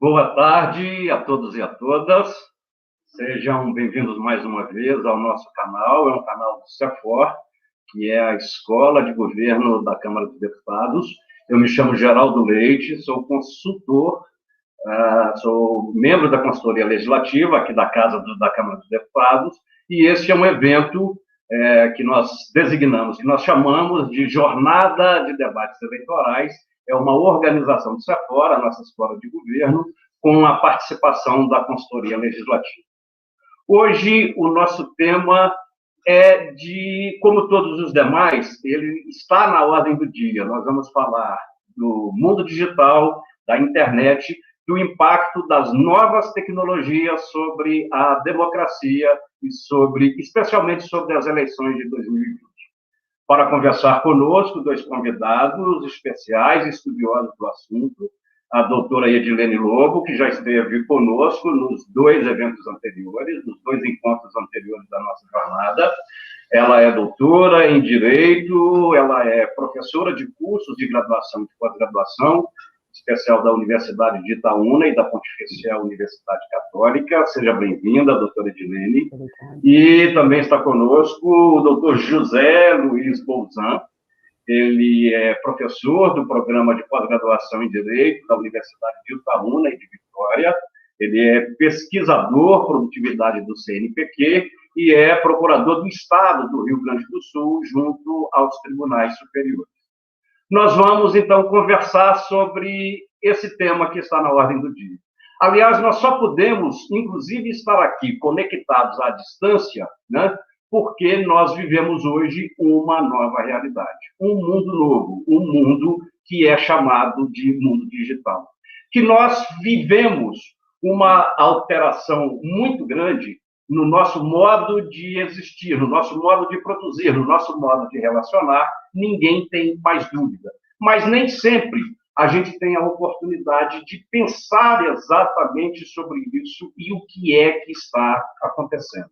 Boa tarde a todos e a todas. Sejam bem-vindos mais uma vez ao nosso canal. É um canal do CEFOR, que é a Escola de Governo da Câmara dos Deputados. Eu me chamo Geraldo Leite, sou consultor, sou membro da Consultoria Legislativa aqui da da Câmara dos Deputados, e este é um evento que nós designamos, que nós chamamos de Jornada de Debates Eleitorais. É uma organização do CEFOR, a nossa Escola de Governo, com a participação da Consultoria Legislativa. Hoje, o nosso tema é como todos os demais, ele está na ordem do dia. Nós vamos falar do mundo digital, da internet, do impacto das novas tecnologias sobre a democracia e especialmente sobre as eleições de 2020. Para conversar conosco, dois convidados especiais, estudiosos do assunto, a doutora Edilene Lobo, que já esteve conosco nos dois eventos anteriores, nos dois encontros anteriores da nossa jornada. Ela é doutora em Direito, ela é professora de cursos de graduação e de pós-graduação, especial da Universidade de Itaúna e da Pontificia Universidade Católica. Seja bem-vinda, doutora Edilene. E também está conosco o doutor José Luiz Bolzan. Ele é professor do programa de pós-graduação em Direito da Universidade de Itaúna e de Vitória. Ele é pesquisador produtividade do CNPq e é procurador do Estado do Rio Grande do Sul, junto aos tribunais superiores. Nós vamos, então, conversar sobre esse tema que está na ordem do dia. Aliás, nós só podemos, inclusive, estar aqui conectados à distância, né, porque nós vivemos hoje uma nova realidade, um mundo novo, um mundo que é chamado de mundo digital. Que nós vivemos uma alteração muito grande no nosso modo de existir, no nosso modo de produzir, no nosso modo de relacionar, ninguém tem mais dúvida. Mas nem sempre a gente tem a oportunidade de pensar exatamente sobre isso e o que é que está acontecendo.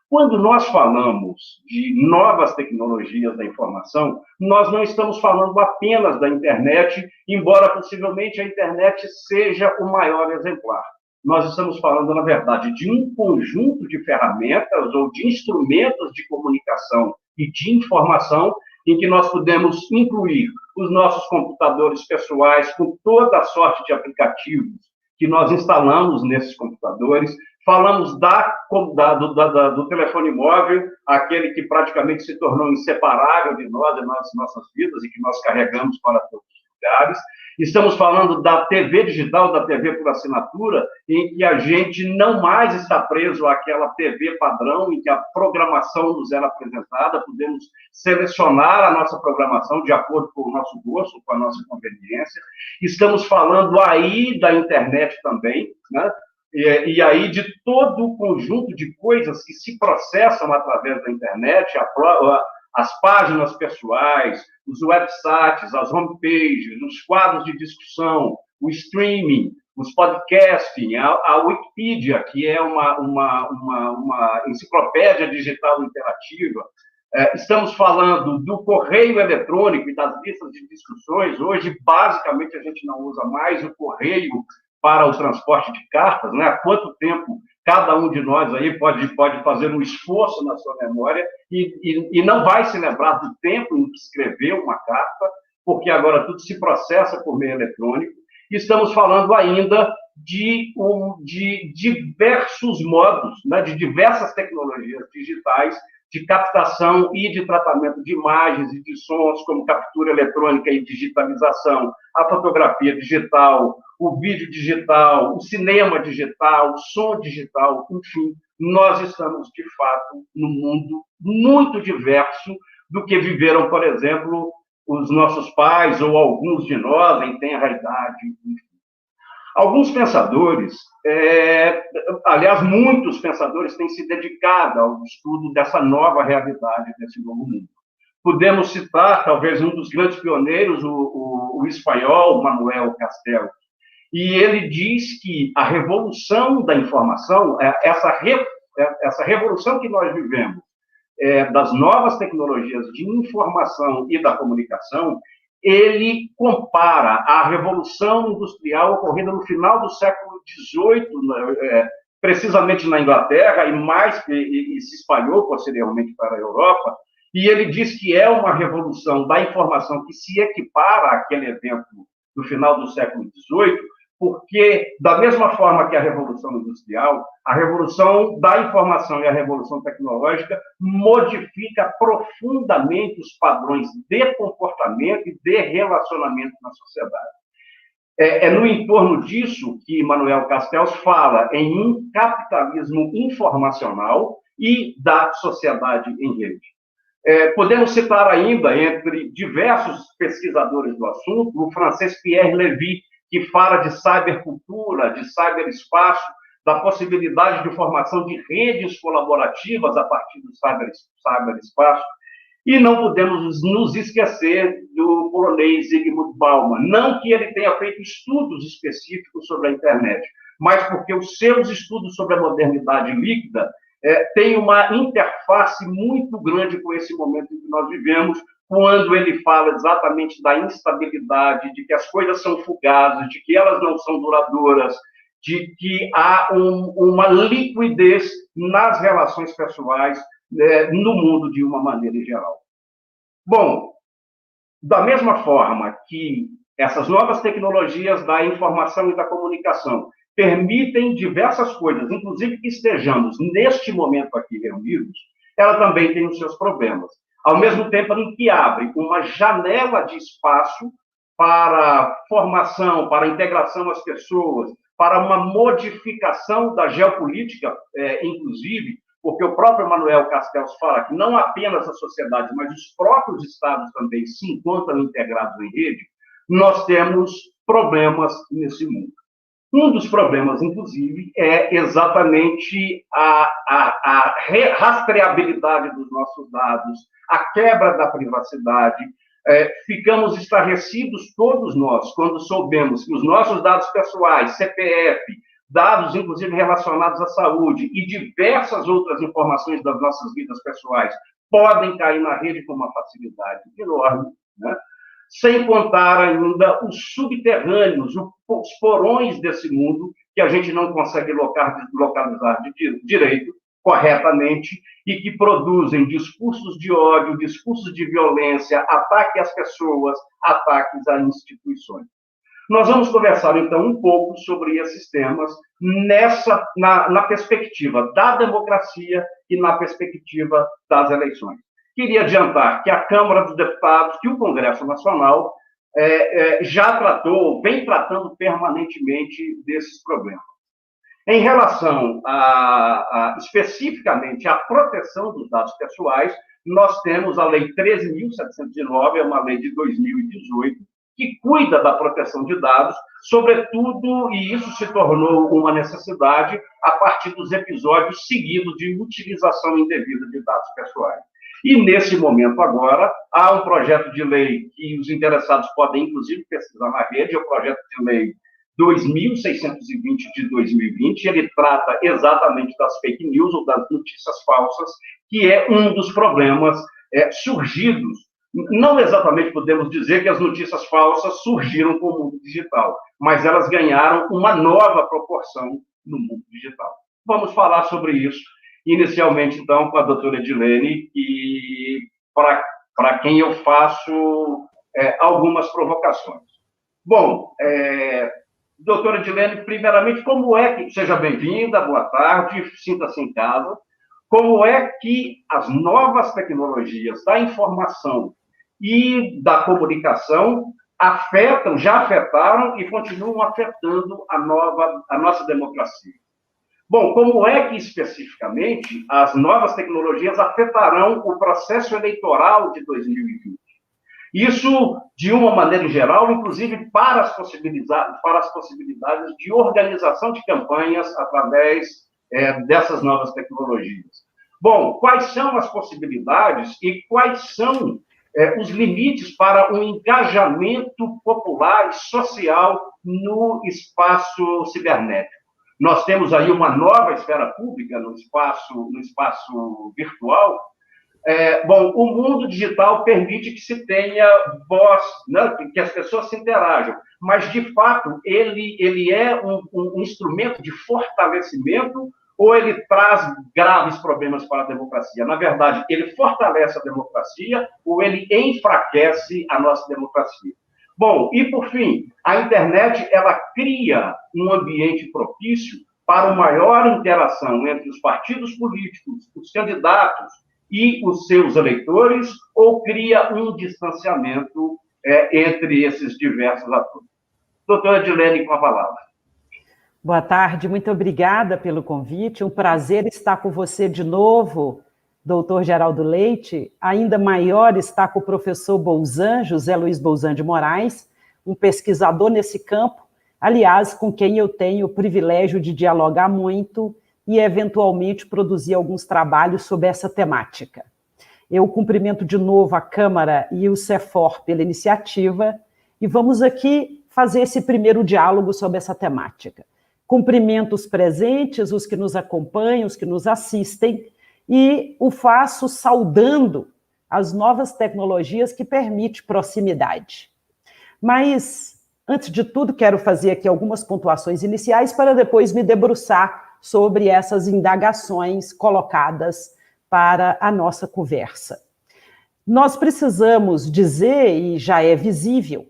Quando nós falamos de novas tecnologias da informação, nós não estamos falando apenas da internet, embora possivelmente a internet seja o maior exemplar. Nós estamos falando, na verdade, de um conjunto de ferramentas ou de instrumentos de comunicação e de informação em que nós podemos incluir os nossos computadores pessoais com toda a sorte de aplicativos que nós instalamos nesses computadores. Falamos do telefone móvel, aquele que praticamente se tornou inseparável de nós, das nossas vidas e que nós carregamos para todos os lugares. Estamos falando da TV digital, da TV por assinatura, em que a gente não mais está preso àquela TV padrão, em que a programação nos era apresentada, podemos selecionar a nossa programação de acordo com o nosso gosto, com a nossa conveniência. Estamos falando aí da internet também, né? E aí de todo o conjunto de coisas que se processam através da internet, as páginas pessoais, os websites, as homepages, os quadros de discussão, o streaming, os podcasting, a Wikipedia, que é uma enciclopédia digital interativa. Estamos falando do correio eletrônico e das listas de discussões. Hoje, basicamente, a gente não usa mais o correio para o transporte de cartas, né? Há quanto tempo cada um de nós aí pode fazer um esforço na sua memória e não vai se lembrar do tempo em que escreveu uma carta, porque agora tudo se processa por meio eletrônico. Estamos falando ainda de diversos modos, né, de diversas tecnologias digitais de captação e de tratamento de imagens e de sons, como captura eletrônica e digitalização, a fotografia digital, o vídeo digital, o cinema digital, o som digital, enfim, nós estamos, de fato, num mundo muito diverso do que viveram, por exemplo, os nossos pais ou alguns de nós em tenra idade, enfim. Alguns pensadores, aliás, muitos pensadores têm se dedicado ao estudo dessa nova realidade, desse novo mundo. Podemos citar, talvez, um dos grandes pioneiros, o espanhol Manuel Castells, e ele diz que a revolução da informação, essa revolução que nós vivemos, das novas tecnologias de informação e da comunicação, ele compara a Revolução Industrial ocorrida no final do século XVIII, precisamente na Inglaterra, e se espalhou posteriormente para a Europa, e ele diz que é uma revolução da informação que se equipara àquele evento do final do século XVIII, porque, da mesma forma que a Revolução Industrial, a Revolução da Informação e a Revolução Tecnológica modifica profundamente os padrões de comportamento e de relacionamento na sociedade. É no entorno disso que Manuel Castells fala em um capitalismo informacional e da sociedade em rede. Podemos citar ainda, entre diversos pesquisadores do assunto, o francês Pierre Lévy, que fala de cybercultura, de cyberespaço, da possibilidade de formação de redes colaborativas a partir do cyberespaço. E não podemos nos esquecer do polonês Zygmunt Bauman. Não que ele tenha feito estudos específicos sobre a internet, mas porque os seus estudos sobre a modernidade líquida têm uma interface muito grande com esse momento em que nós vivemos, quando ele fala exatamente da instabilidade, de que as coisas são fugazes, de que elas não são duradouras, de que há uma liquidez nas relações pessoais no mundo de uma maneira em geral. Bom, da mesma forma que essas novas tecnologias da informação e da comunicação permitem diversas coisas, inclusive que estejamos neste momento aqui reunidos, ela também tem os seus problemas. Ao mesmo tempo em que abre uma janela de espaço para formação, para integração às pessoas, para uma modificação da geopolítica, inclusive, porque o próprio Manuel Castells fala que não apenas a sociedade, mas os próprios estados também se encontram integrados em rede, nós temos problemas nesse mundo. Um dos problemas, inclusive, é exatamente a rastreabilidade dos nossos dados, a quebra da privacidade. Ficamos estarrecidos todos nós quando soubemos que os nossos dados pessoais, CPF, dados, inclusive, relacionados à saúde e diversas outras informações das nossas vidas pessoais podem cair na rede com uma facilidade enorme, né? Sem contar ainda os subterrâneos, os porões desse mundo que a gente não consegue localizar direito, corretamente, e que produzem discursos de ódio, discursos de violência, ataque às pessoas, ataques a instituições. Nós vamos conversar, então, um pouco sobre esses temas na perspectiva da democracia e na perspectiva das eleições. Queria adiantar que a Câmara dos Deputados, que o Congresso Nacional já tratou, vem tratando permanentemente desses problemas. Em relação especificamente à proteção dos dados pessoais, nós temos a Lei 13.709, é uma lei de 2018, que cuida da proteção de dados, sobretudo, e isso se tornou uma necessidade a partir dos episódios seguidos de utilização indevida de dados pessoais. E, nesse momento agora, há um projeto de lei que os interessados podem, inclusive, pesquisar na rede, é o projeto de lei 2.620 de 2020, ele trata exatamente das fake news ou das notícias falsas, que é um dos problemas surgidos. Não exatamente podemos dizer que as notícias falsas surgiram com o mundo digital, mas elas ganharam uma nova proporção no mundo digital. Vamos falar sobre isso, inicialmente, então, com a doutora Edilene, e para quem eu faço algumas provocações. Bom, doutora Edilene, primeiramente, seja bem-vinda, boa tarde, sinta-se em casa. Como é que as novas tecnologias da informação e da comunicação já afetaram e continuam afetando a nossa democracia? Bom, como é que, especificamente, as novas tecnologias afetarão o processo eleitoral de 2020? Isso, de uma maneira geral, inclusive para as possibilidades de organização de campanhas através dessas novas tecnologias. Bom, quais são as possibilidades e quais são os limites para um engajamento popular e social no espaço cibernético? Nós temos aí uma nova esfera pública no espaço virtual, Bom, o mundo digital permite que se tenha voz, né, que as pessoas se interajam, mas, de fato, ele é um instrumento de fortalecimento ou ele traz graves problemas para a democracia? Na verdade, ele fortalece a democracia ou ele enfraquece a nossa democracia? Bom, e por fim, a internet ela cria um ambiente propício para uma maior interação entre os partidos políticos, os candidatos e os seus eleitores, ou cria um distanciamento entre esses diversos atores? Doutora Edilene, com a palavra. Boa tarde, muito obrigada pelo convite. Um prazer estar com você de novo, doutor Geraldo Leite. Ainda maior estar com o professor Bolzan, José Luiz Bolzan de Moraes, um pesquisador nesse campo, aliás, com quem eu tenho o privilégio de dialogar muito e, eventualmente, produzir alguns trabalhos sobre essa temática. Eu cumprimento de novo a Câmara e o CEFOR pela iniciativa e vamos aqui fazer esse primeiro diálogo sobre essa temática. Cumprimento os presentes, os que nos acompanham, os que nos assistem, e o faço saudando as novas tecnologias que permitem proximidade. Mas, antes de tudo, quero fazer aqui algumas pontuações iniciais para depois me debruçar sobre essas indagações colocadas para a nossa conversa. Nós precisamos dizer, e já é visível,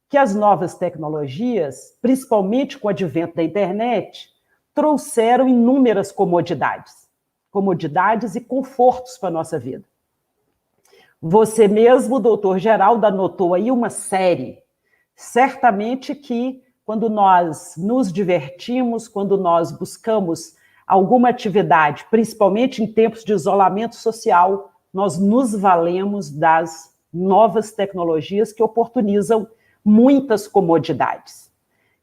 que as novas tecnologias, principalmente com o advento da internet, trouxeram inúmeras comodidades e confortos para a nossa vida. Você mesmo, doutor Geraldo, anotou aí uma série. Certamente que, quando nós nos divertimos, quando nós buscamos alguma atividade, principalmente em tempos de isolamento social, nós nos valemos das novas tecnologias que oportunizam muitas comodidades.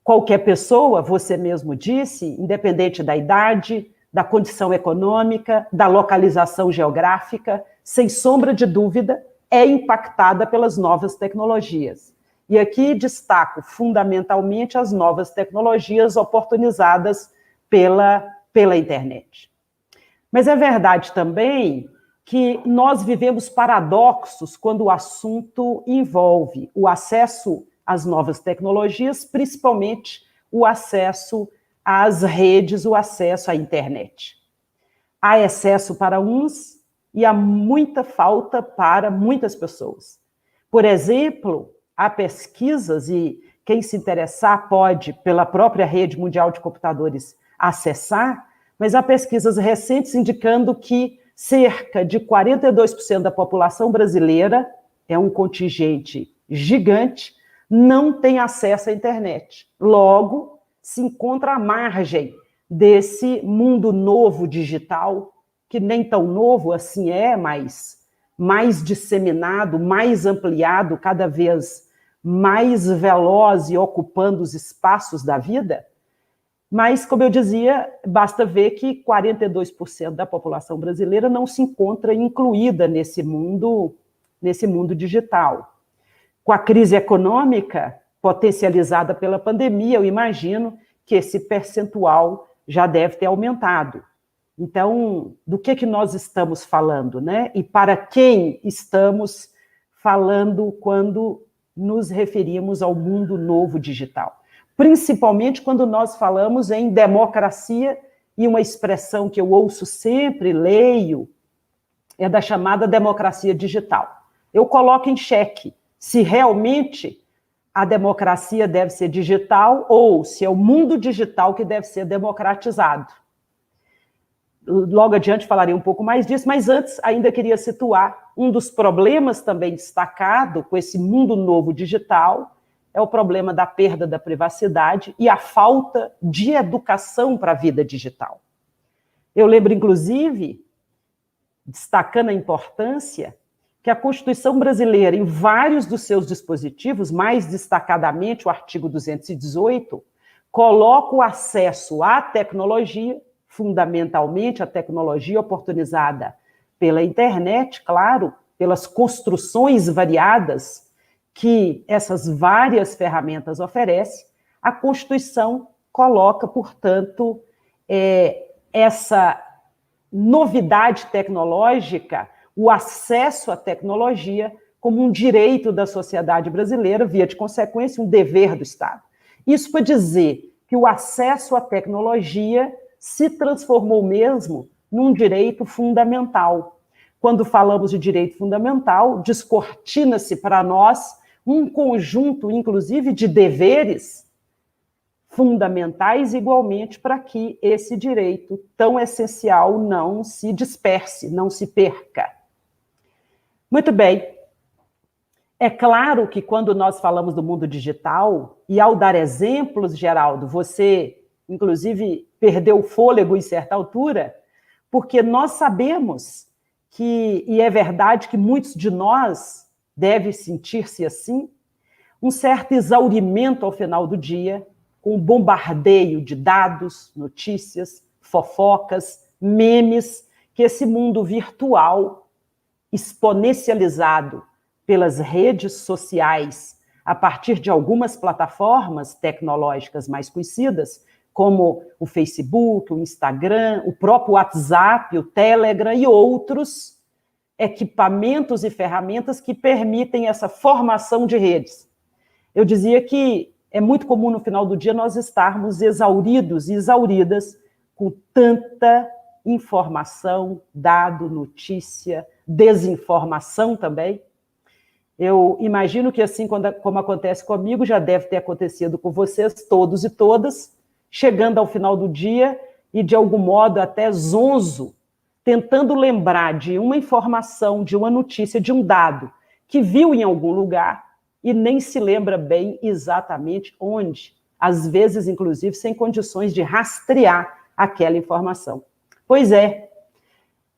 Qualquer pessoa, você mesmo disse, independente da idade, da condição econômica, da localização geográfica, sem sombra de dúvida, é impactada pelas novas tecnologias. E aqui destaco fundamentalmente as novas tecnologias oportunizadas pela internet. Mas é verdade também que nós vivemos paradoxos quando o assunto envolve o acesso às novas tecnologias, principalmente o acesso às redes, o acesso à internet. Há excesso para uns e há muita falta para muitas pessoas. Por exemplo, há pesquisas, e quem se interessar pode, pela própria Rede Mundial de Computadores, acessar, mas há pesquisas recentes indicando que cerca de 42% da população brasileira, é um contingente gigante, não tem acesso à internet. Logo, se encontra à margem desse mundo novo digital, que nem tão novo assim é, mas mais disseminado, mais ampliado, cada vez mais veloz e ocupando os espaços da vida. Mas, como eu dizia, basta ver que 42% da população brasileira não se encontra incluída nesse mundo digital. Com a crise econômica potencializada pela pandemia, eu imagino que esse percentual já deve ter aumentado. Então, do que nós estamos falando, né? E para quem estamos falando quando nos referimos ao mundo novo digital? Principalmente quando nós falamos em democracia, e uma expressão que eu ouço sempre, leio, é da chamada democracia digital. Eu coloco em xeque se realmente a democracia deve ser digital ou se é o mundo digital que deve ser democratizado. Logo adiante falarei um pouco mais disso, mas antes ainda queria situar um dos problemas também destacado com esse mundo novo digital, é o problema da perda da privacidade e a falta de educação para a vida digital. Eu lembro, inclusive, destacando a importância, que a Constituição brasileira, em vários dos seus dispositivos, mais destacadamente o artigo 218, coloca o acesso à tecnologia, fundamentalmente a tecnologia oportunizada pela internet, claro, pelas construções variadas que essas várias ferramentas oferecem. A Constituição coloca, portanto, essa novidade tecnológica, o acesso à tecnologia como um direito da sociedade brasileira, via de consequência, um dever do Estado. Isso para dizer que o acesso à tecnologia se transformou mesmo num direito fundamental. Quando falamos de direito fundamental, descortina-se para nós um conjunto, inclusive, de deveres fundamentais igualmente para que esse direito tão essencial não se disperse, não se perca. Muito bem. É claro que quando nós falamos do mundo digital, e ao dar exemplos, Geraldo, você, inclusive, perdeu o fôlego em certa altura, porque nós sabemos que, e é verdade que muitos de nós devem sentir-se assim, um certo exaurimento ao final do dia, com um bombardeio de dados, notícias, fofocas, memes, que esse mundo virtual, exponencializado pelas redes sociais, a partir de algumas plataformas tecnológicas mais conhecidas, como o Facebook, o Instagram, o próprio WhatsApp, o Telegram e outros equipamentos e ferramentas que permitem essa formação de redes. Eu dizia que é muito comum no final do dia nós estarmos exauridos e exauridas com tanta informação, dado, notícia, desinformação também. Eu imagino que assim como acontece comigo, já deve ter acontecido com vocês, todos e todas, chegando ao final do dia e, de algum modo, até zonzo, tentando lembrar de uma informação, de uma notícia, de um dado que viu em algum lugar e nem se lembra bem exatamente onde, às vezes, inclusive, sem condições de rastrear aquela informação. Pois é,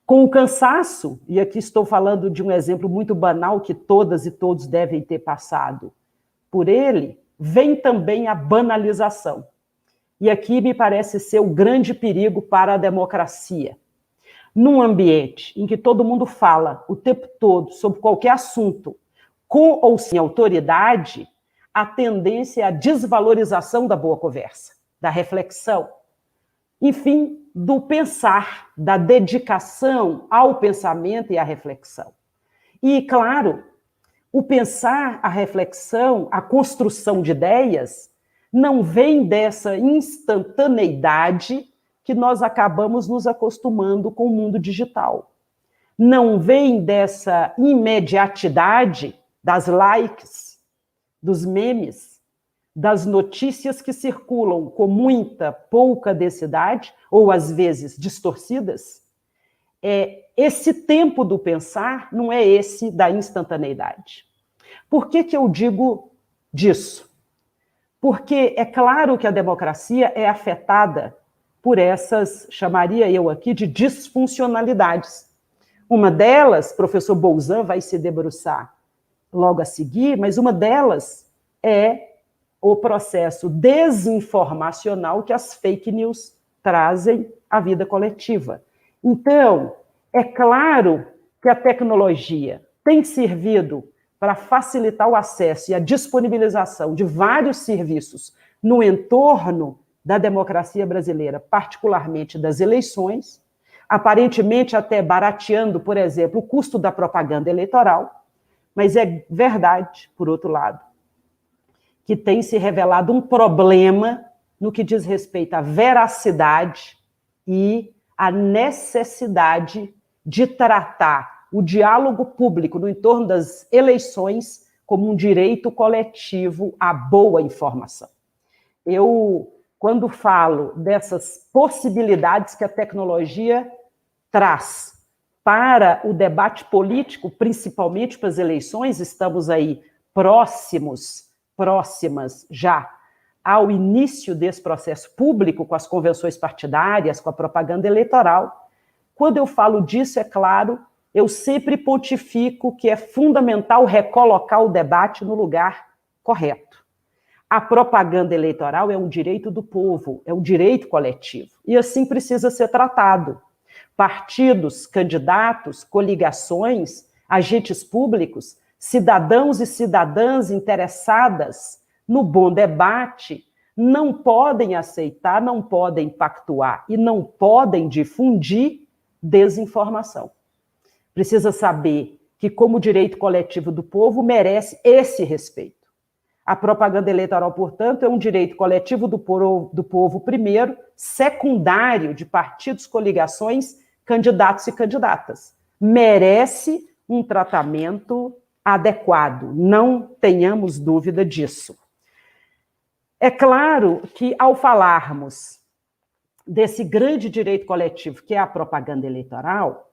com o cansaço, e aqui estou falando de um exemplo muito banal que todas e todos devem ter passado por ele, vem também a banalização. E aqui me parece ser o grande perigo para a democracia. Num ambiente em que todo mundo fala o tempo todo sobre qualquer assunto, com ou sem autoridade, a tendência é a desvalorização da boa conversa, da reflexão, enfim, do pensar, da dedicação ao pensamento e à reflexão. E, claro, o pensar, a reflexão, a construção de ideias, não vem dessa instantaneidade que nós acabamos nos acostumando com o mundo digital. Não vem dessa imediatidade das likes, dos memes, das notícias que circulam com muita, pouca densidade, ou às vezes distorcidas. Esse tempo do pensar não é esse da instantaneidade. Por que eu digo disso? Porque é claro que a democracia é afetada por essas, chamaria eu aqui, de disfuncionalidades. Uma delas, professor Bolzan vai se debruçar logo a seguir, mas uma delas é o processo desinformacional que as fake news trazem à vida coletiva. Então, é claro que a tecnologia tem servido para facilitar o acesso e a disponibilização de vários serviços no entorno da democracia brasileira, particularmente das eleições, aparentemente até barateando, por exemplo, o custo da propaganda eleitoral, mas é verdade, por outro lado, que tem se revelado um problema no que diz respeito à veracidade e à necessidade de tratar o diálogo público no entorno das eleições como um direito coletivo à boa informação. Eu, quando falo dessas possibilidades que a tecnologia traz para o debate político, principalmente para as eleições, estamos aí próximas já ao início desse processo público, com as convenções partidárias, com a propaganda eleitoral. Quando eu falo disso, é claro, eu sempre pontifico que é fundamental recolocar o debate no lugar correto. A propaganda eleitoral é um direito do povo, é um direito coletivo, e assim precisa ser tratado. Partidos, candidatos, coligações, agentes públicos, cidadãos e cidadãs interessadas no bom debate não podem aceitar, não podem pactuar e não podem difundir desinformação. precisa saber que, como direito coletivo do povo, merece esse respeito. A propaganda eleitoral, portanto, é um direito coletivo do povo primeiro, secundário de partidos, coligações, candidatos e candidatas. Merece um tratamento adequado, não tenhamos dúvida disso. É claro que, ao falarmos desse grande direito coletivo, que é a propaganda eleitoral,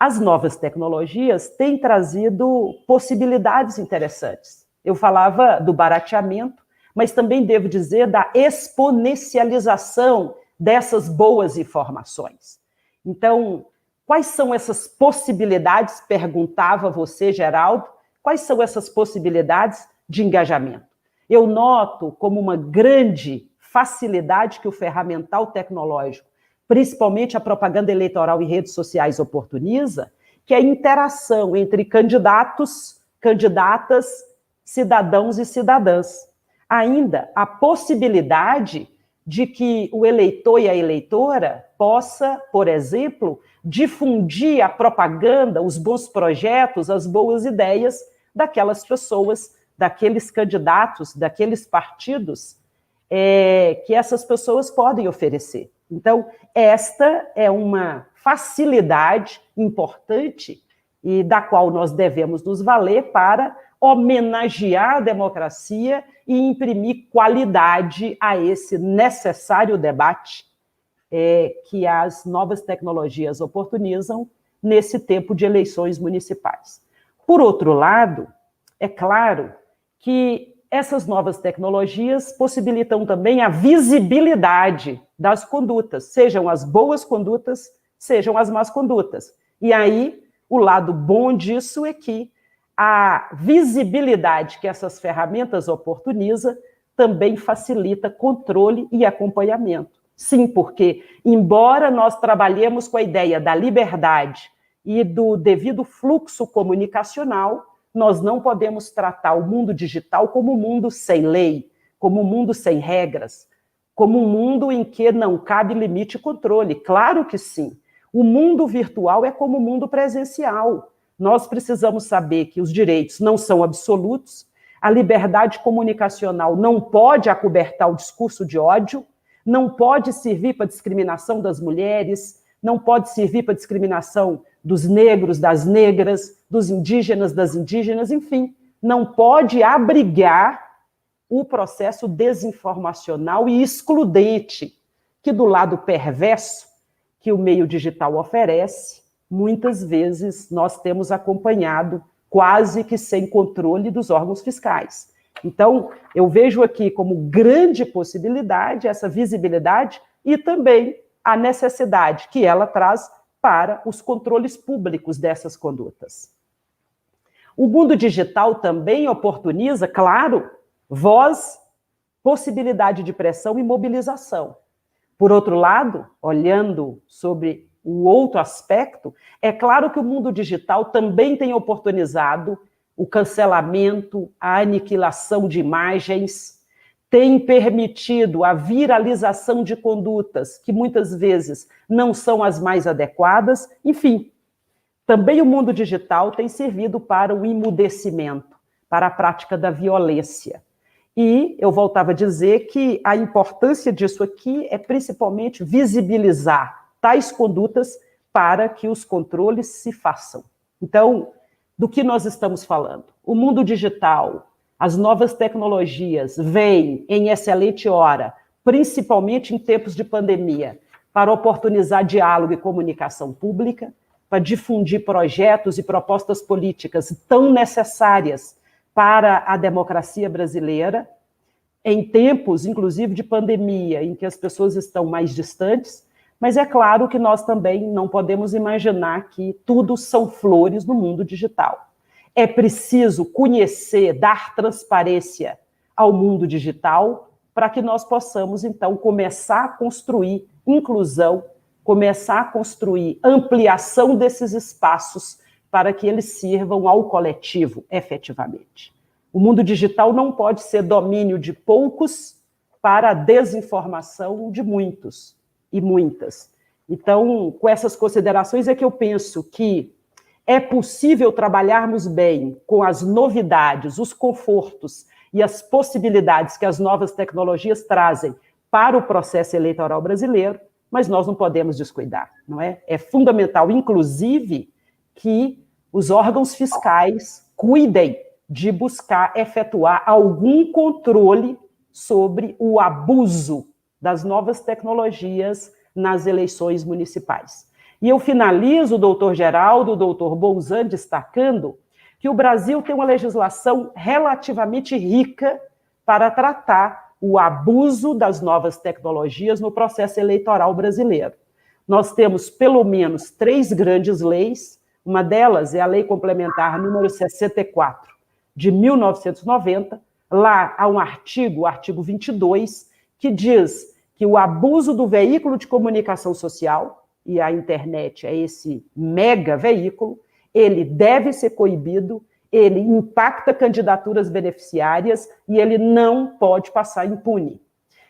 as novas tecnologias têm trazido possibilidades interessantes. Eu falava do barateamento, mas também devo dizer da exponencialização dessas boas informações. Então, quais são essas possibilidades, perguntava você, Geraldo, quais são essas possibilidades de engajamento? Eu noto como uma grande facilidade que o ferramental tecnológico, principalmente a propaganda eleitoral e redes sociais, oportuniza, que é a interação entre candidatos, candidatas, cidadãos e cidadãs. Ainda a possibilidade de que o eleitor e a eleitora possa, por exemplo, difundir a propaganda, os bons projetos, as boas ideias daquelas pessoas, daqueles candidatos, daqueles partidos que essas pessoas podem oferecer. Então, esta é uma facilidade importante e da qual nós devemos nos valer para homenagear a democracia e imprimir qualidade a esse necessário debate que as novas tecnologias oportunizam nesse tempo de eleições municipais. Por outro lado, é claro que essas novas tecnologias possibilitam também a visibilidade das condutas, sejam as boas condutas, sejam as más condutas. E aí, o lado bom disso é que a visibilidade que essas ferramentas oportunizam também facilita controle e acompanhamento. Sim, porque, embora nós trabalhemos com a ideia da liberdade e do devido fluxo comunicacional, nós não podemos tratar o mundo digital como um mundo sem lei, como um mundo sem regras, como um mundo em que não cabe limite e controle. Claro que sim. O mundo virtual é como o mundo presencial. Nós precisamos saber que os direitos não são absolutos, a liberdade comunicacional não pode acobertar o discurso de ódio, não pode servir para discriminação das mulheres, não pode servir para discriminação dos negros, das negras, dos indígenas, das indígenas, enfim, não pode abrigar o processo desinformacional e excludente que, do lado perverso que o meio digital oferece, muitas vezes nós temos acompanhado quase que sem controle dos órgãos fiscais. Então, eu vejo aqui como grande possibilidade essa visibilidade e também a necessidade que ela traz para os controles públicos dessas condutas. O mundo digital também oportuniza, claro, voz, possibilidade de pressão e mobilização. Por outro lado, olhando sobre o outro aspecto, é claro que o mundo digital também tem oportunizado o cancelamento, a aniquilação de imagens, tem permitido a viralização de condutas que muitas vezes não são as mais adequadas. Enfim, também o mundo digital tem servido para o emudecimento, para a prática da violência. E eu voltava a dizer que a importância disso aqui é principalmente visibilizar tais condutas para que os controles se façam. Então, do que nós estamos falando? O mundo digital, as novas tecnologias vêm em excelente hora, principalmente em tempos de pandemia, para oportunizar diálogo e comunicação pública, para difundir projetos e propostas políticas tão necessárias para a democracia brasileira, em tempos, inclusive, de pandemia, em que as pessoas estão mais distantes, mas é claro que nós também não podemos imaginar que tudo são flores no mundo digital. É preciso conhecer, dar transparência ao mundo digital para que nós possamos, então, começar a construir inclusão, começar a construir ampliação desses espaços para que eles sirvam ao coletivo, efetivamente. O mundo digital não pode ser domínio de poucos para a desinformação de muitos e muitas. Então, com essas considerações é que eu penso que É possível trabalharmos bem com as novidades, os confortos e as possibilidades que as novas tecnologias trazem para o processo eleitoral brasileiro, mas nós não podemos descuidar, não é? É fundamental, inclusive, que os órgãos fiscais cuidem de buscar efetuar algum controle sobre o abuso das novas tecnologias nas eleições municipais. E eu finalizo, doutor Geraldo, doutor Bolzan, destacando que o Brasil tem uma legislação relativamente rica para tratar o abuso das novas tecnologias no processo eleitoral brasileiro. Nós temos, pelo menos, 3 grandes leis. Uma delas é a Lei Complementar número 64, de 1990. Lá há um artigo, o artigo 22, que diz que o abuso do veículo de comunicação social, e a internet é esse mega veículo, ele deve ser coibido, ele impacta candidaturas beneficiárias e ele não pode passar impune.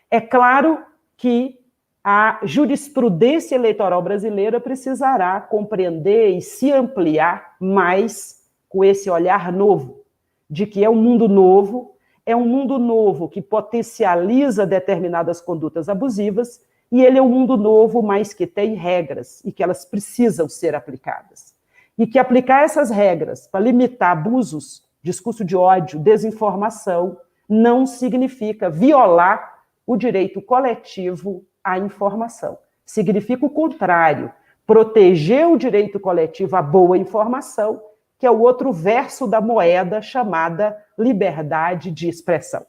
É claro que a jurisprudência eleitoral brasileira precisará compreender e se ampliar mais com esse olhar novo, de que é um mundo novo que potencializa determinadas condutas abusivas, e ele é um mundo novo, mas que tem regras e que elas precisam ser aplicadas. E que aplicar essas regras para limitar abusos, discurso de ódio, desinformação, não significa violar o direito coletivo à informação. Significa o contrário, proteger o direito coletivo à boa informação, que é o outro verso da moeda chamada liberdade de expressão.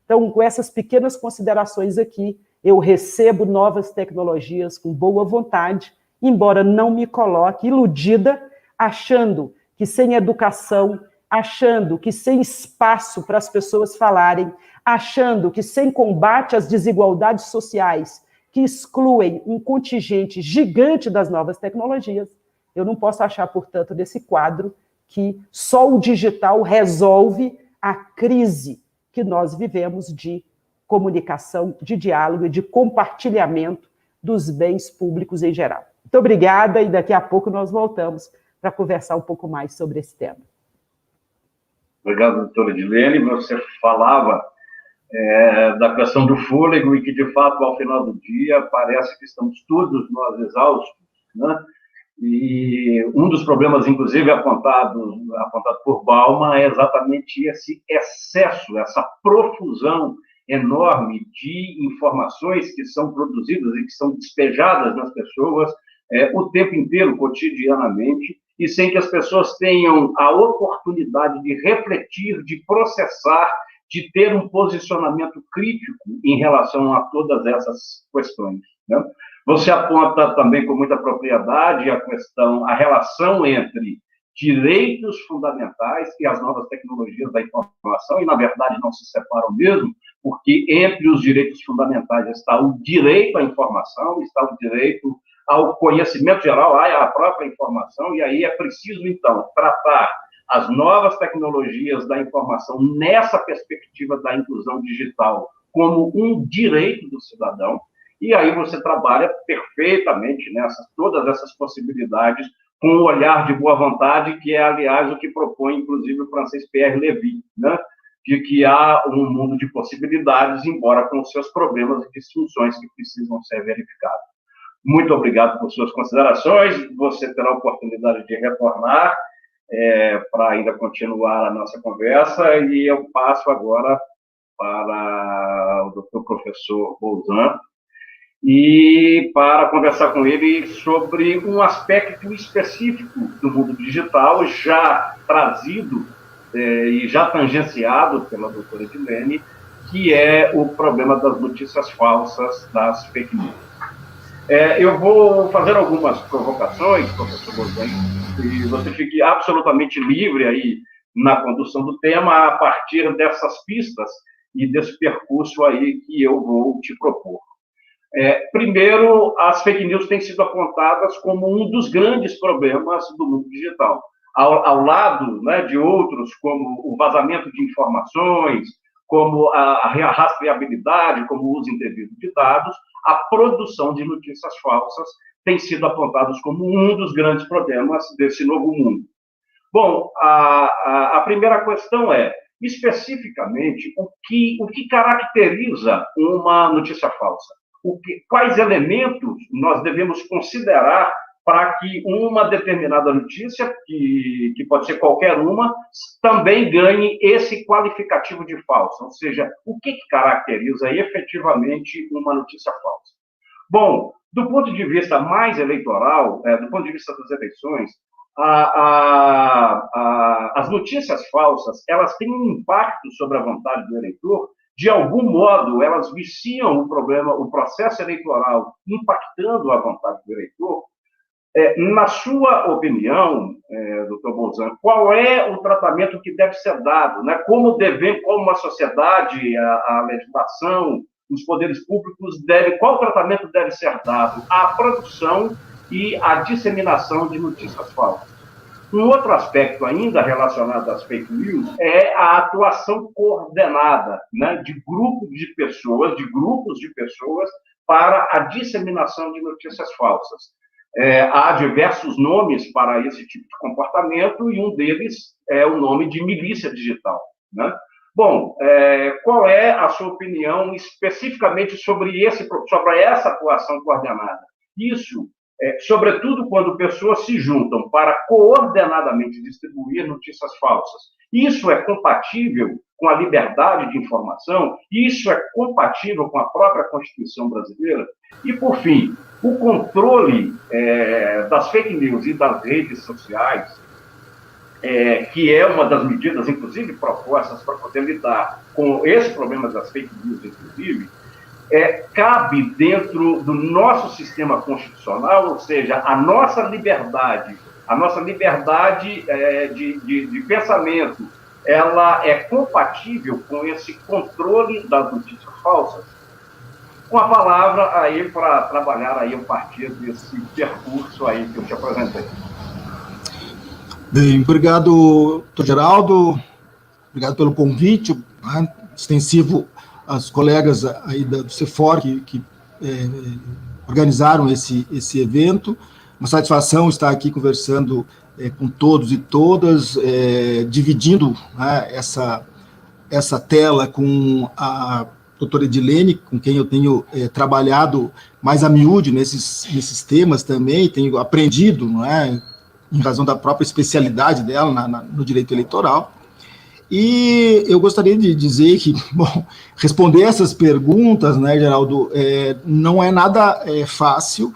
Então, com essas pequenas considerações aqui, eu recebo novas tecnologias com boa vontade, embora não me coloque iludida, achando que sem educação, achando que sem espaço para as pessoas falarem, achando que sem combate às desigualdades sociais, que excluem um contingente gigante das novas tecnologias, eu não posso achar, portanto, nesse quadro que só o digital resolve a crise que nós vivemos de comunicação, de diálogo e de compartilhamento dos bens públicos em geral. Muito obrigada, e daqui a pouco nós voltamos para conversar um pouco mais sobre esse tema. Obrigado, doutora Edilene. Você falava da questão do fôlego e que, de fato, ao final do dia, parece que estamos todos nós exaustos, né? E um dos problemas, inclusive, apontado por Bauman, é exatamente esse excesso, essa profusão enorme de informações que são produzidas e que são despejadas nas pessoas o tempo inteiro, cotidianamente, e sem que as pessoas tenham a oportunidade de refletir, de processar, de ter um posicionamento crítico em relação a todas essas questões, né? Você aponta também com muita propriedade a relação entre direitos fundamentais e as novas tecnologias da informação, e, na verdade, não se separam mesmo, porque entre os direitos fundamentais está o direito à informação, está o direito ao conhecimento geral, à própria informação, e aí é preciso, então, tratar as novas tecnologias da informação nessa perspectiva da inclusão digital como um direito do cidadão, e aí você trabalha perfeitamente todas essas possibilidades com um olhar de boa vontade, que é, aliás, o que propõe, inclusive, o francês Pierre Levy, né? De que há um mundo de possibilidades, embora com seus problemas e disfunções que precisam ser verificados. Muito obrigado por suas considerações. Você terá a oportunidade de retornar para ainda continuar a nossa conversa, e eu passo agora para o doutor professor Bolzan, e para conversar com ele sobre um aspecto específico do mundo digital, já trazido e já tangenciado pela doutora Edilene, que é o problema das notícias falsas, das fake news. Eu vou fazer algumas provocações, professor Bolzan, e você fique absolutamente livre aí na condução do tema a partir dessas pistas e desse percurso aí que eu vou te propor. Primeiro, as fake news têm sido apontadas como um dos grandes problemas do mundo digital, ao lado, né, de outros, como o vazamento de informações, como a rastreabilidade, como o uso indevido de dados. A produção de notícias falsas têm sido apontados como um dos grandes problemas desse novo mundo. Bom, a primeira questão é, especificamente, o que caracteriza uma notícia falsa? Quais elementos nós devemos considerar para que uma determinada notícia, que pode ser qualquer uma, também ganhe esse qualificativo de falsa? Ou seja, o que caracteriza efetivamente uma notícia falsa? Bom, do ponto de vista mais eleitoral, do ponto de vista das eleições, as notícias falsas, elas têm um impacto sobre a vontade do eleitor. De algum modo, elas viciam o processo eleitoral, impactando a vontade do eleitor. Na sua opinião, doutor Bolzan, qual é o tratamento que deve ser dado? Né? Como a sociedade, a legislação, os poderes públicos qual tratamento deve ser dado à produção e à disseminação de notícias falsas? Um outro aspecto ainda relacionado às fake news é a atuação coordenada, né, de grupos de pessoas para a disseminação de notícias falsas. Há diversos nomes para esse tipo de comportamento e um deles é o nome de milícia digital, né? Bom, qual é a sua opinião especificamente sobre essa atuação coordenada? Isso, sobretudo quando pessoas se juntam para coordenadamente distribuir notícias falsas. Isso é compatível com a liberdade de informação? Isso é compatível com a própria Constituição brasileira? E, por fim, o controle das fake news e das redes sociais, que é uma das medidas, inclusive, propostas para poder lidar com esse problema das fake news, inclusive, cabe dentro do nosso sistema constitucional, ou seja, a nossa liberdade de pensamento, ela é compatível com esse controle das notícias falsas? Com a palavra aí para trabalhar aí a partir desse percurso aí que eu te apresentei. Bem, obrigado, doutor Geraldo, obrigado pelo convite, né, extensivo aos colegas aí do CEFOR que organizaram esse evento. Uma satisfação estar aqui conversando com todos e todas, dividindo, né, essa tela com a doutora Edilene, com quem eu tenho trabalhado mais a miúde nesses temas também, tenho aprendido, não é, em razão da própria especialidade dela no direito eleitoral. E eu gostaria de dizer que, bom, responder essas perguntas, né, Geraldo, não é nada fácil,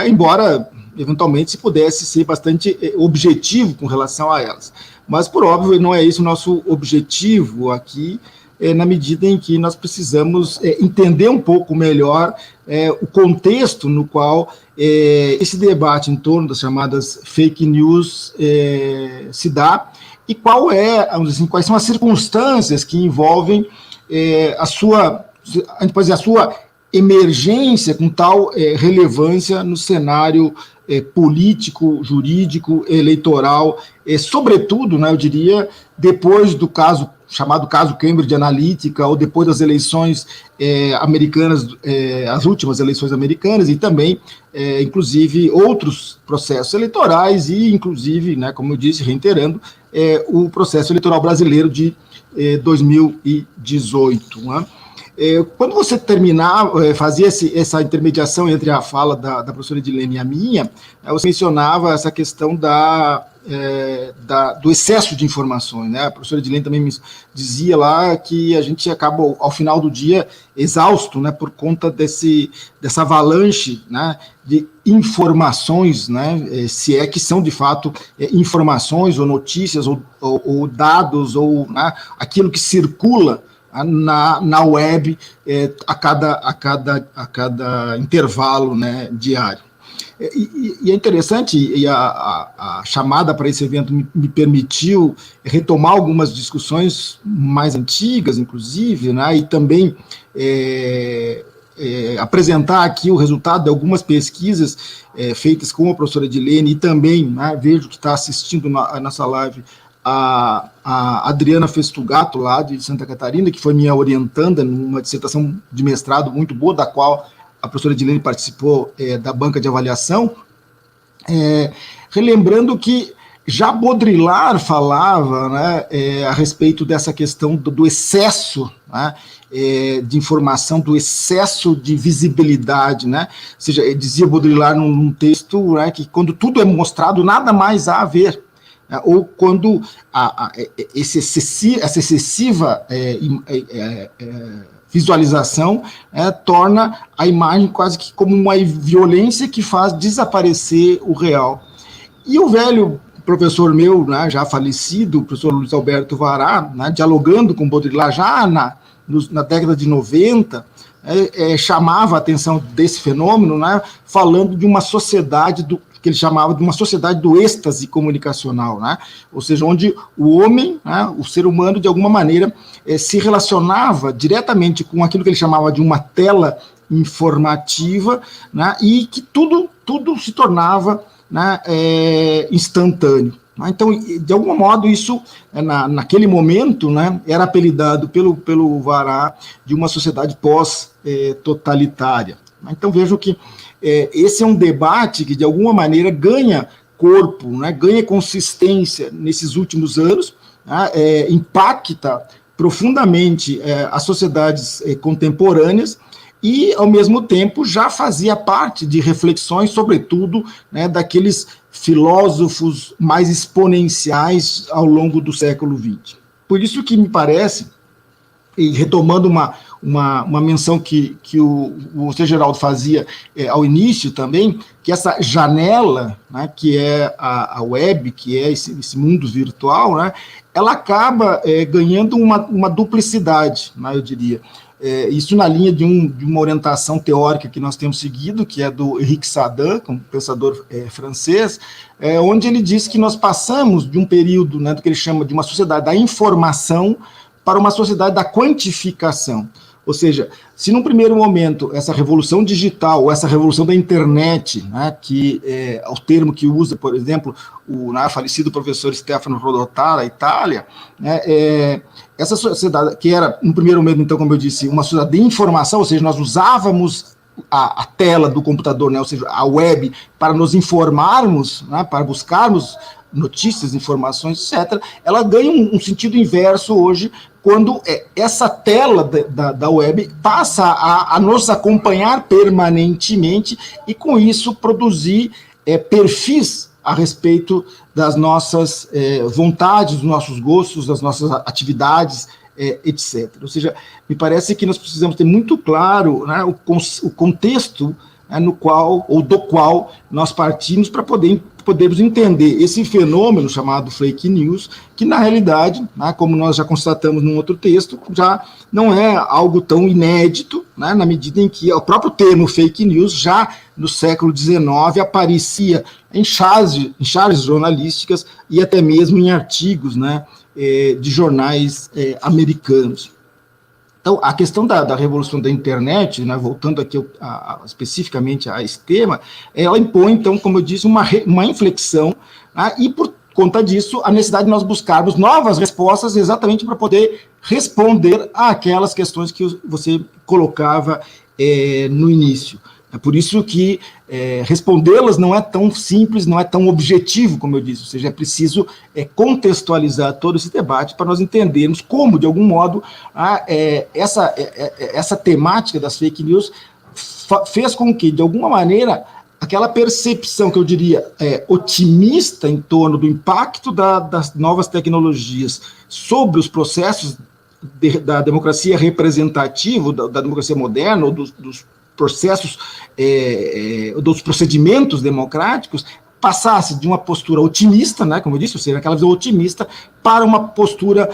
embora, eventualmente, se pudesse ser bastante objetivo com relação a elas. Mas, por óbvio, não é esse o nosso objetivo aqui, na medida em que nós precisamos entender um pouco melhor o contexto no qual esse debate em torno das chamadas fake news se dá, e vamos dizer assim, quais são as circunstâncias que envolvem a gente pode dizer, a sua emergência com tal relevância no cenário político, jurídico, eleitoral, sobretudo, né, eu diria, depois do chamado caso Cambridge Analytica, ou depois das eleições americanas, as últimas eleições americanas, e também, inclusive, outros processos eleitorais, e, inclusive, né, como eu disse, reiterando, o processo eleitoral brasileiro de 2018, né? Quando você fazia essa intermediação entre a fala da professora Edilene e a minha, você mencionava essa questão do excesso de informações, né? A professora Edilene também me dizia lá que a gente acaba, ao final do dia, exausto, né, por conta dessa avalanche, né, de informações, né, se é que são, de fato, informações ou notícias ou dados ou, né, aquilo que circula na web a cada intervalo, né, diário. E é interessante, e a chamada para esse evento me permitiu retomar algumas discussões mais antigas, inclusive, né, e também apresentar aqui o resultado de algumas pesquisas feitas com a professora Edilene, e também, né, vejo que está assistindo a nossa live a Adriana Festugato, lá de Santa Catarina, que foi minha orientanda numa dissertação de mestrado muito boa, da qual a professora Edilene participou da banca de avaliação, relembrando que já Baudrillard falava, né, a respeito dessa questão do excesso, né, de informação, do excesso de visibilidade, né? Ou seja, dizia Baudrillard num texto, né, que quando tudo é mostrado, nada mais há a ver, né, ou quando essa excessiva visualização torna a imagem quase que como uma violência que faz desaparecer o real. E o velho professor meu, né, já falecido, o professor Luiz Alberto Vará, né, dialogando com Baudrillard já na década de 90, chamava a atenção desse fenômeno, né, falando de uma sociedade que ele chamava de uma sociedade do êxtase comunicacional, né, ou seja, onde o homem, né, o ser humano, de alguma maneira, se relacionava diretamente com aquilo que ele chamava de uma tela informativa, né, e que tudo se tornava, né, instantâneo. Então, de algum modo, isso, naquele momento, né, era apelidado pelo Vará de uma sociedade pós-totalitária. Então, vejo que esse é um debate que, de alguma maneira, ganha corpo, né, ganha consistência nesses últimos anos, né, impacta profundamente as sociedades contemporâneas, e, ao mesmo tempo, já fazia parte de reflexões, sobretudo, né, daqueles filósofos mais exponenciais ao longo do século XX. Por isso que me parece, e retomando uma menção que o Sr. Geraldo fazia ao início também, que essa janela, né, que é a web, que é esse mundo virtual, né, ela acaba ganhando uma duplicidade, né, eu diria. Isso na linha de uma orientação teórica que nós temos seguido, que é do Henrique Sadan, um pensador francês, onde ele diz que nós passamos de um período, né, do que ele chama de uma sociedade da informação para uma sociedade da quantificação. Ou seja, se num primeiro momento essa revolução digital, ou essa revolução da internet, né, que é o termo que usa, por exemplo, o falecido professor Stefano Rodotà, da Itália, né, essa sociedade, que era, no primeiro momento, então, como eu disse, uma sociedade de informação, ou seja, nós usávamos a tela do computador, né, ou seja, a web, para nos informarmos, né, para buscarmos notícias, informações, etc., ela ganha um sentido inverso hoje, quando essa tela da web passa a nos acompanhar permanentemente e, com isso, produzir perfis a respeito das nossas vontades, dos nossos gostos, das nossas atividades, etc. Ou seja, me parece que nós precisamos ter muito claro, né, o contexto, né, no qual, ou do qual nós partimos para podermos entender esse fenômeno chamado fake news, que na realidade, né, como nós já constatamos num outro texto, já não é algo tão inédito, né, na medida em que o próprio termo fake news já no século XIX aparecia em charges jornalísticas e até mesmo em artigos, né, de jornais americanos. Então, a questão da revolução da internet, né, voltando aqui especificamente a esse tema, ela impõe, então, como eu disse, uma inflexão, né, e por conta disso, a necessidade de nós buscarmos novas respostas exatamente para poder responder àquelas questões que você colocava no início. É por isso que respondê-las não é tão simples, não é tão objetivo, como eu disse, ou seja, é preciso contextualizar todo esse debate para nós entendermos como, de algum modo, essa temática das fake news fez com que, de alguma maneira, aquela percepção que eu diria otimista em torno do impacto das novas tecnologias sobre os processos da democracia representativa, da democracia moderna, ou dos processos, dos procedimentos democráticos, passasse de uma postura otimista, né, como eu disse, ou seja, aquela visão otimista, para uma postura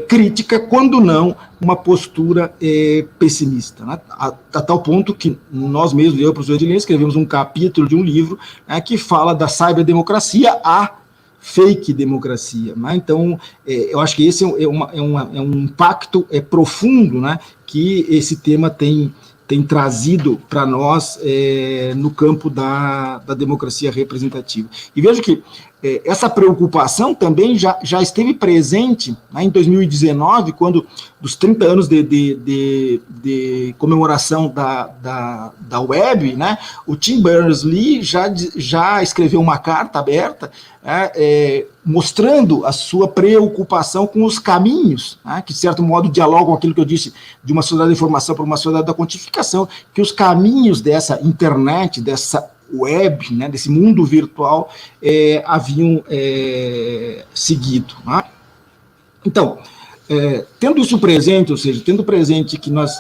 crítica, quando não uma postura pessimista. Né, a tal ponto que nós mesmos, eu e o professor Edilene, escrevemos um capítulo de um livro, né, que fala da cyberdemocracia à fake democracia. Né? Então, eu acho que esse é um impacto profundo, né, que esse tema tem trazido para nós no campo da democracia representativa. E vejo que essa preocupação também já esteve presente, né, em 2019, quando, dos 30 anos de comemoração da web, né, o Tim Berners-Lee já escreveu uma carta aberta, mostrando a sua preocupação com os caminhos, né, que de certo modo dialogam com aquilo que eu disse, de uma sociedade da informação para uma sociedade da quantificação, que os caminhos dessa internet, dessa web, né, desse mundo virtual, haviam seguido. Né? Então, tendo isso presente, ou seja, tendo presente que nós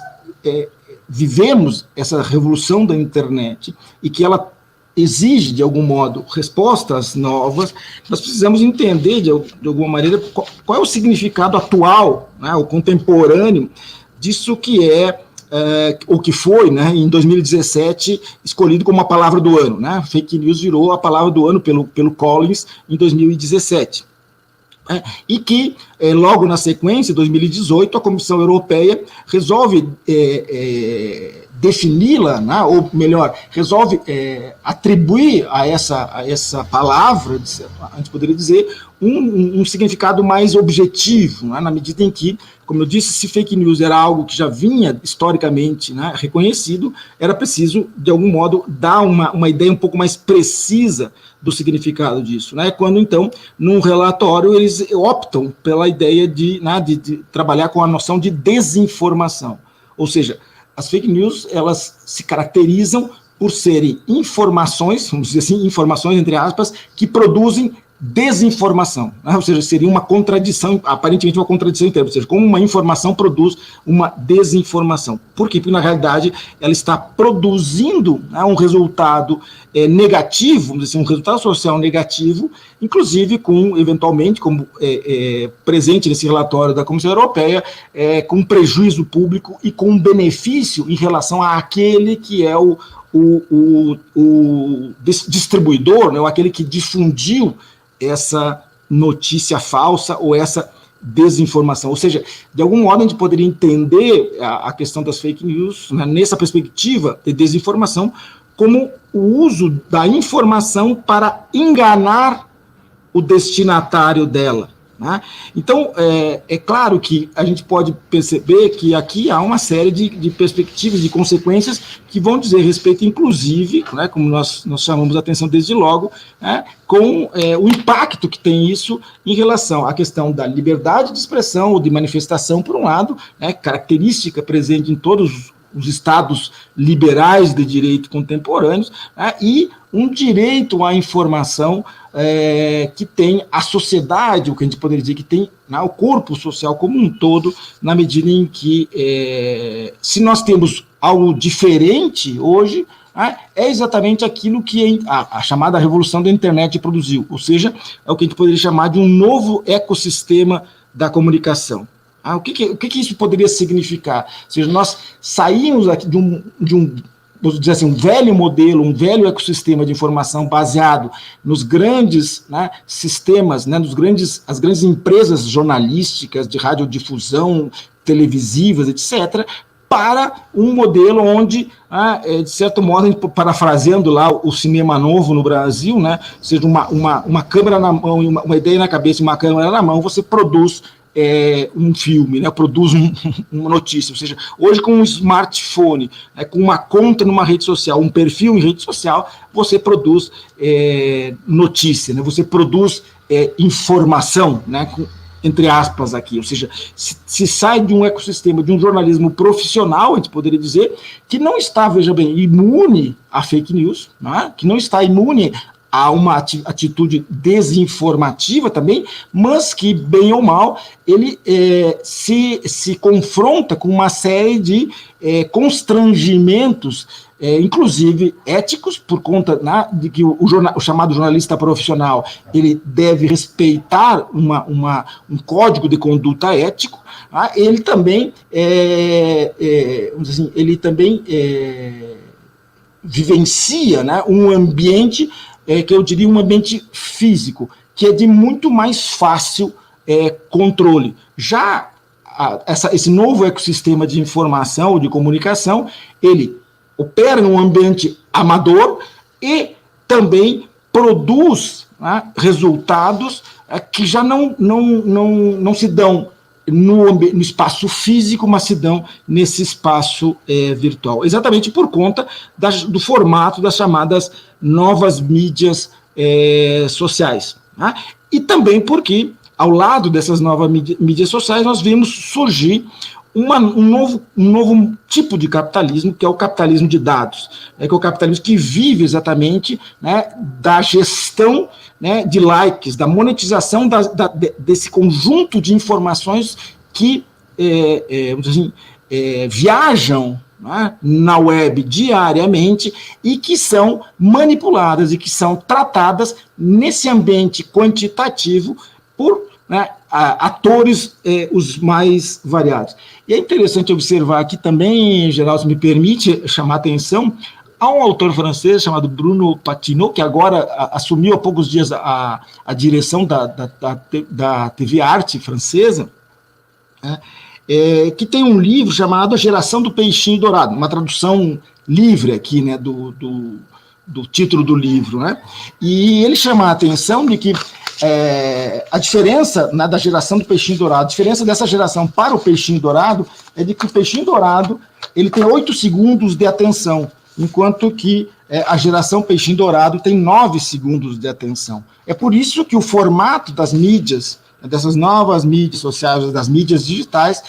vivemos essa revolução da internet e que ela exige, de algum modo, respostas novas, nós precisamos entender, de alguma maneira, qual é o significado atual, né, o contemporâneo, disso que o que foi, né, em 2017, escolhido como a palavra do ano. Né? Fake news virou a palavra do ano pelo Collins em 2017. E que, logo na sequência, em 2018, a Comissão Europeia resolve defini-la, né, ou melhor, resolve atribuir a essa palavra, a gente poderia dizer, um significado mais objetivo, né, na medida em que, como eu disse, se fake news era algo que já vinha historicamente, né, reconhecido, era preciso, de algum modo, dar uma ideia um pouco mais precisa do significado disso, né? Quando, então, num relatório, eles optam pela ideia de trabalhar com a noção de desinformação, ou seja, as fake news, elas se caracterizam por serem informações, vamos dizer assim, informações, entre aspas, que produzem desinformação, né? Ou seja, seria uma contradição, aparentemente uma contradição em termos, ou seja, como uma informação produz uma desinformação. Por quê? Porque, na realidade, ela está produzindo, né, um resultado negativo, vamos dizer assim, um resultado social negativo, inclusive com, eventualmente, como presente nesse relatório da Comissão Europeia, com prejuízo público e com benefício em relação àquele que é o distribuidor, né, ou aquele que difundiu essa notícia falsa ou essa desinformação. Ou seja, de algum modo a gente poderia entender a questão das fake news, né, nessa perspectiva de desinformação, como o uso da informação para enganar o destinatário dela. Né? Então, é claro que a gente pode perceber que aqui há uma série de perspectivas, de consequências que vão dizer respeito, inclusive, né, como nós chamamos a atenção desde logo, né, com o impacto que tem isso em relação à questão da liberdade de expressão ou de manifestação, por um lado, né, característica presente em todos os estados liberais de direito contemporâneos, né, e um direito à informação que tem a sociedade, o que a gente poderia dizer que tem, né, o corpo social como um todo, na medida em que, se nós temos algo diferente hoje, é exatamente aquilo que a chamada revolução da internet produziu, ou seja, é o que a gente poderia chamar de um novo ecossistema da comunicação. O que isso poderia significar? Ou seja, nós saímos aqui de um vamos dizer assim, um velho modelo, um velho ecossistema de informação baseado nos grandes, né, sistemas, né, as grandes empresas jornalísticas, de radiodifusão, televisivas, etc., para um modelo onde, de certo modo, parafraseando lá o cinema novo no Brasil, né, ou seja, uma câmera na mão, uma ideia na cabeça e uma câmera na mão, você produz um filme, né, produz uma notícia. Ou seja, hoje com um smartphone, com uma conta numa rede social, um perfil em rede social, você produz notícia, né, você produz informação, né, entre aspas aqui, ou seja, se sai de um ecossistema, de um jornalismo profissional, a gente poderia dizer, que não está, veja bem, imune a fake news, né, que não está imune a uma atitude desinformativa também, mas que, bem ou mal, ele se confronta com uma série de constrangimentos, inclusive éticos, por conta, né, de que o chamado jornalista profissional ele deve respeitar um código de conduta ético. Ele também, vamos dizer assim, ele também vivencia, né, um ambiente que eu diria um ambiente físico, que é de muito mais fácil controle. Já esse novo ecossistema de informação ou de comunicação, ele opera num ambiente amador e também produz né, resultados que já não se dão no espaço físico, mas se dão nesse espaço virtual, exatamente por conta do formato das chamadas novas mídias sociais. Né? E também porque, ao lado dessas novas mídias sociais, nós vimos surgir um novo tipo de capitalismo, que é o capitalismo de dados, que é o capitalismo que vive exatamente, né, da gestão, né, de likes, da monetização desse conjunto de informações que viajam, né, na web diariamente e que são manipuladas e que são tratadas nesse ambiente quantitativo por, né, atores os mais variados. E é interessante observar aqui também, Geraldo, se me permite chamar a atenção, há um autor francês chamado Bruno Patineau, que agora assumiu há poucos dias a direção da TV Arte francesa, né, que tem um livro chamado A Geração do Peixinho Dourado, uma tradução livre aqui, né, do título do livro, né, e ele chama a atenção de que a diferença, né, da geração do peixinho dourado, a diferença dessa geração para o peixinho dourado é de que o peixinho dourado ele tem 8 segundos de atenção, enquanto que a geração peixinho dourado tem 9 segundos de atenção. É por isso que o formato das mídias, dessas novas mídias sociais, das mídias digitais,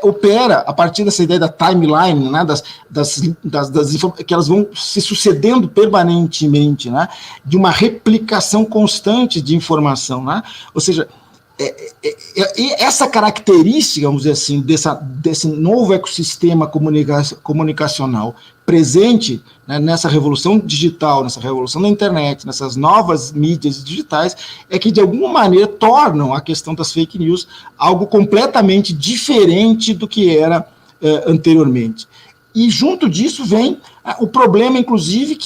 opera a partir dessa ideia da timeline, né, que elas vão se sucedendo permanentemente, né, de uma replicação constante de informação, né, ou seja, essa característica, vamos dizer assim, desse novo ecossistema comunicacional presente, né, nessa revolução digital, nessa revolução da internet, nessas novas mídias digitais, é que de alguma maneira tornam a questão das fake news algo completamente diferente do que era anteriormente. E junto disso vem o problema, inclusive,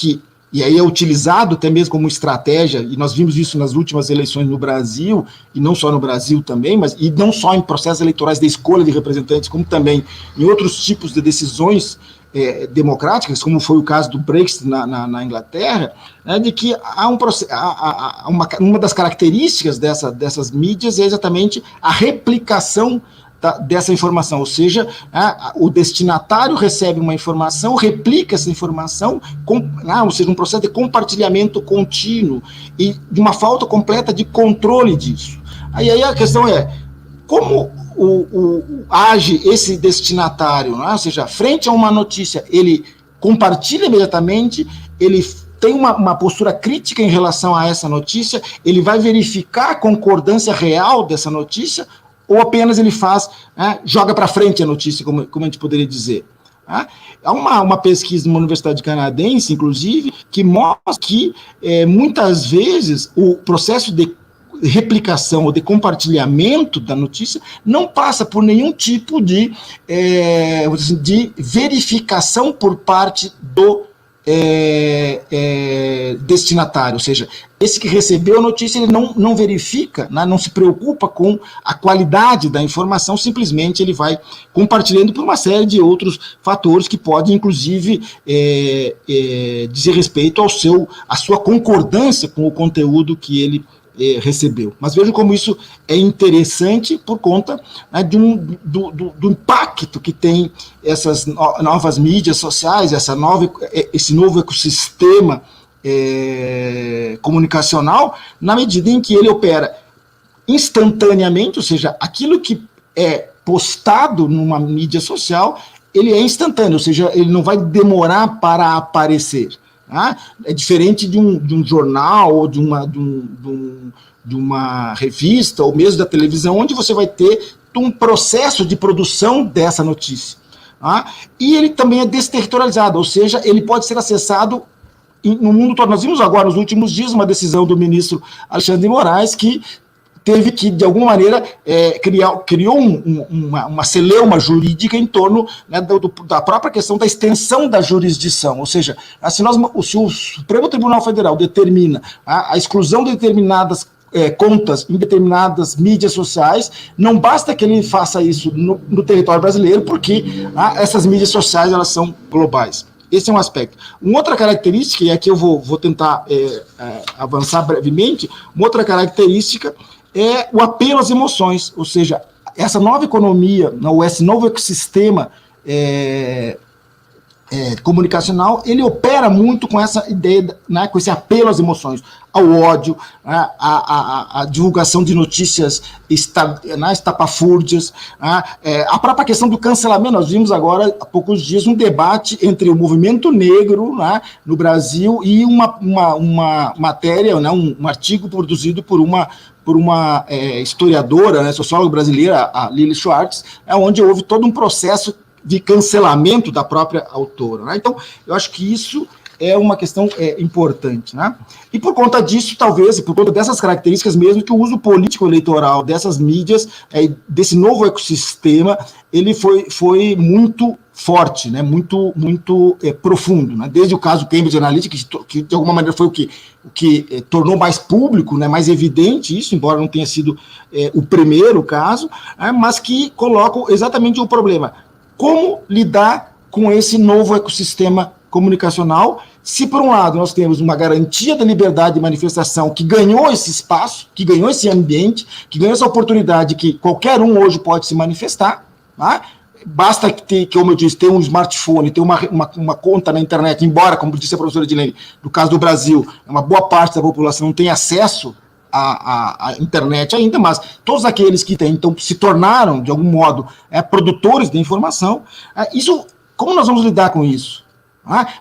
e aí é utilizado até mesmo como estratégia, e nós vimos isso nas últimas eleições no Brasil, e não só no Brasil também, e não só em processos eleitorais de escolha de representantes, como também em outros tipos de decisões democráticas, como foi o caso do Brexit na Inglaterra, né, de que uma das características dessas mídias é exatamente a replicação dessa informação, ou seja, o destinatário recebe uma informação, replica essa informação, ou seja, um processo de compartilhamento contínuo e de uma falta completa de controle disso. Aí a questão é, como age esse destinatário, ou seja, frente a uma notícia, ele compartilha imediatamente, ele tem uma postura crítica em relação a essa notícia, ele vai verificar a concordância real dessa notícia, ou apenas ele joga para frente a notícia, como a gente poderia dizer. Há uma pesquisa numa universidade canadense, inclusive, que mostra que muitas vezes o processo de replicação ou de compartilhamento da notícia não passa por nenhum tipo de verificação por parte do destinatário, ou seja, esse que recebeu a notícia, ele não verifica, né, não se preocupa com a qualidade da informação, simplesmente ele vai compartilhando por uma série de outros fatores que podem, inclusive, dizer respeito à sua concordância com o conteúdo que ele recebeu. Mas vejam como isso é interessante por conta, né, do impacto que tem essas novas mídias sociais, esse novo ecossistema comunicacional, na medida em que ele opera instantaneamente, ou seja, aquilo que é postado numa mídia social, ele é instantâneo, ou seja, ele não vai demorar para aparecer. É diferente de um jornal ou de uma revista ou mesmo da televisão, onde você vai ter um processo de produção dessa notícia. E ele também é desterritorializado, ou seja, ele pode ser acessado no mundo todo. Nós vimos agora, nos últimos dias, uma decisão do ministro Alexandre de Moraes que teve que, de alguma maneira, criou uma celeuma jurídica em torno, né, da própria questão da extensão da jurisdição. Ou seja, se o Supremo Tribunal Federal determina a exclusão de determinadas contas em determinadas mídias sociais, não basta que ele faça isso no território brasileiro, porque essas mídias sociais elas são globais. Esse é um aspecto. Uma outra característica, e aqui eu vou tentar avançar brevemente, uma outra característica é o apelo às emoções, ou seja, essa nova economia, esse novo ecossistema comunicacional, ele opera muito com essa ideia, né, com esse apelo às emoções, ao ódio, né, a divulgação de notícias estapafúrdias, né, a própria questão do cancelamento. Nós vimos agora, há poucos dias, um debate entre o movimento negro, né, no Brasil e uma matéria, né, um artigo produzido por uma historiadora, né, socióloga brasileira, a Lili Schwartz, onde houve todo um processo de cancelamento da própria autora, né? Então, eu acho que isso é uma questão importante, né? E por conta disso, talvez, por conta dessas características mesmo, que o uso político-eleitoral dessas mídias, desse novo ecossistema, ele foi muito forte, né? Muito profundo, né? Desde o caso Cambridge Analytica, que de alguma maneira foi o que tornou mais público, né? Mais evidente isso, embora não tenha sido o primeiro caso, mas que colocam exatamente o problema. Como lidar com esse novo ecossistema comunicacional, se por um lado nós temos uma garantia da liberdade de manifestação que ganhou esse espaço, que ganhou esse ambiente, que ganhou essa oportunidade que qualquer um hoje pode se manifestar, tá? Basta ter, como eu disse, ter um smartphone, ter uma conta na internet, embora, como disse a professora Edilene, no caso do Brasil, uma boa parte da população não tem acesso a internet ainda, mas todos aqueles que têm, então, se tornaram, de algum modo, produtores de informação. Isso, como nós vamos lidar com isso?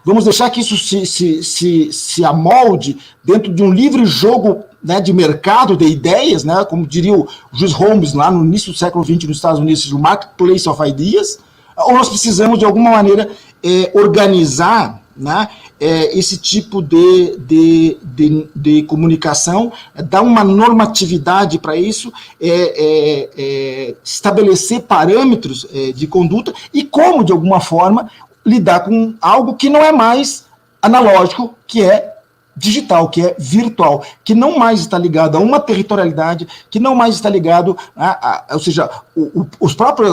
Vamos deixar que isso se amolde dentro de um livre jogo, né, de mercado de ideias, né, como diria o Juiz Holmes, lá no início do século XX nos Estados Unidos, o Marketplace of Ideas, ou nós precisamos, de alguma maneira, organizar, né, esse tipo de comunicação, dar uma normatividade para isso, estabelecer parâmetros de conduta e como, de alguma forma, lidar com algo que não é mais analógico, que é digital, que é virtual, que não mais está ligado a uma territorialidade, que não mais está ligado ou seja,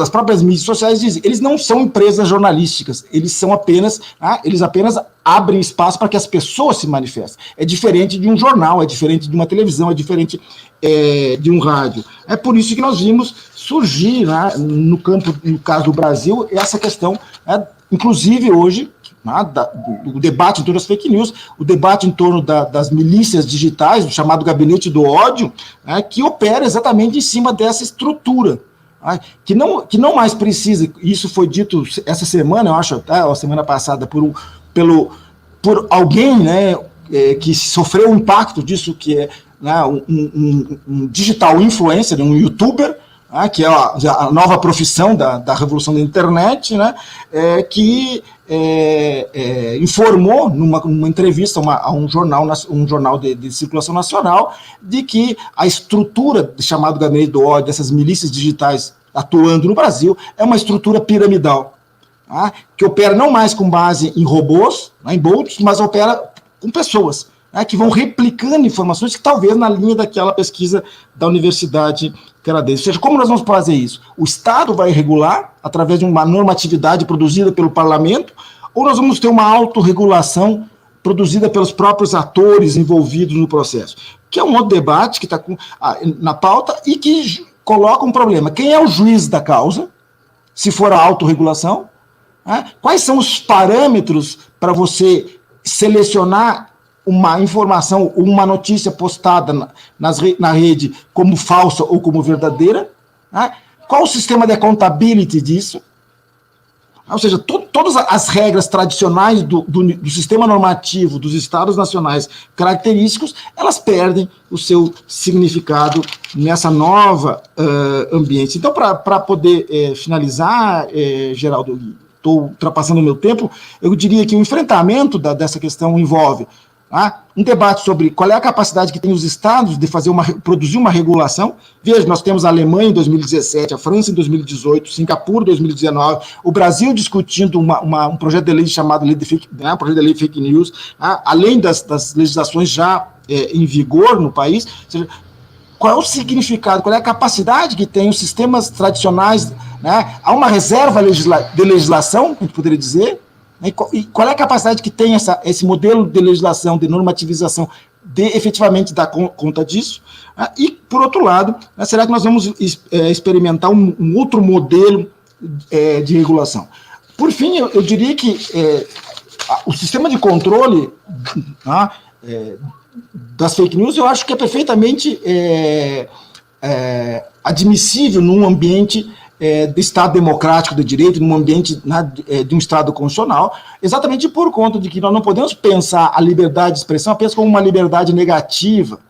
as próprias mídias sociais dizem, eles não são empresas jornalísticas, eles são apenas, eles apenas abrem espaço para que as pessoas se manifestem. É diferente de um jornal, é diferente de uma televisão, é diferente de um rádio. É por isso que nós vimos surgir, né, no caso do Brasil, essa questão, inclusive hoje, o debate em torno das fake news, o debate em torno das milícias digitais, o chamado gabinete do ódio, que opera exatamente em cima dessa estrutura, que não mais precisa, isso foi dito essa semana, eu acho, até a semana passada, por alguém, né, que sofreu o impacto disso, que é, né, um digital influencer, um youtuber, que é a nova profissão da revolução da internet, né, que informou numa entrevista a um jornal de circulação nacional, de que a estrutura chamada gabinete do ódio, dessas milícias digitais atuando no Brasil, é uma estrutura piramidal, que opera não mais com base em robôs, em bots, mas opera com pessoas, que vão replicando informações que talvez na linha daquela pesquisa da universidade canadense. Ou seja, como nós vamos fazer isso? O Estado vai regular através de uma normatividade produzida pelo parlamento, ou nós vamos ter uma autorregulação produzida pelos próprios atores envolvidos no processo? Que é um outro debate que está na pauta e que coloca um problema. Quem é o juiz da causa, se for a autorregulação? Quais são os parâmetros para você selecionar uma informação, uma notícia postada na rede como falsa ou como verdadeira? Qual o sistema de accountability disso? Ou seja, todas as regras tradicionais do sistema normativo dos estados nacionais característicos, elas perdem o seu significado nessa nova ambiente. Então, para poder finalizar, Geraldo, estou ultrapassando o meu tempo, eu diria que o enfrentamento dessa questão envolve um debate sobre qual é a capacidade que tem os estados de produzir uma regulação. Veja, nós temos a Alemanha em 2017, a França em 2018, Singapura em 2019, o Brasil discutindo um projeto de lei chamado projeto de lei fake news, além das legislações já em vigor no país. Ou seja, qual é o significado, qual é a capacidade que tem os sistemas tradicionais, há uma reserva de legislação, a gente poderia dizer, E qual é a capacidade que tem esse modelo de legislação, de normativização, de efetivamente dar conta disso? E, por outro lado, será que nós vamos experimentar um outro modelo de regulação? Por fim, eu diria que o sistema de controle das fake news, eu acho que é perfeitamente admissível num ambiente de Estado democrático de direito, num ambiente de um Estado constitucional, exatamente por conta de que nós não podemos pensar a liberdade de expressão apenas como uma liberdade negativa.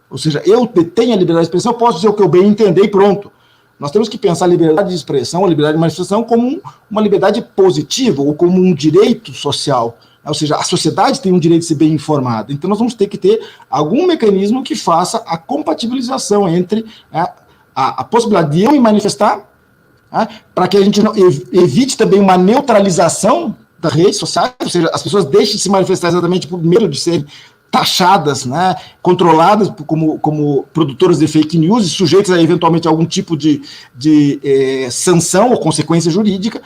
Ou seja, eu tenho a liberdade de expressão, eu posso dizer o que eu bem entender e pronto. Nós temos que pensar a liberdade de expressão, a liberdade de manifestação como uma liberdade positiva ou como um direito social. Ou seja, a sociedade tem um direito de ser bem informada. Então, nós vamos ter que ter algum mecanismo que faça a compatibilização entre a possibilidade de eu me manifestar, para que a gente não evite também uma neutralização das redes sociais, ou seja, as pessoas deixem de se manifestar exatamente por medo de serem taxadas, controladas como produtoras de fake news e sujeitas a eventualmente algum tipo de sanção ou consequência jurídica.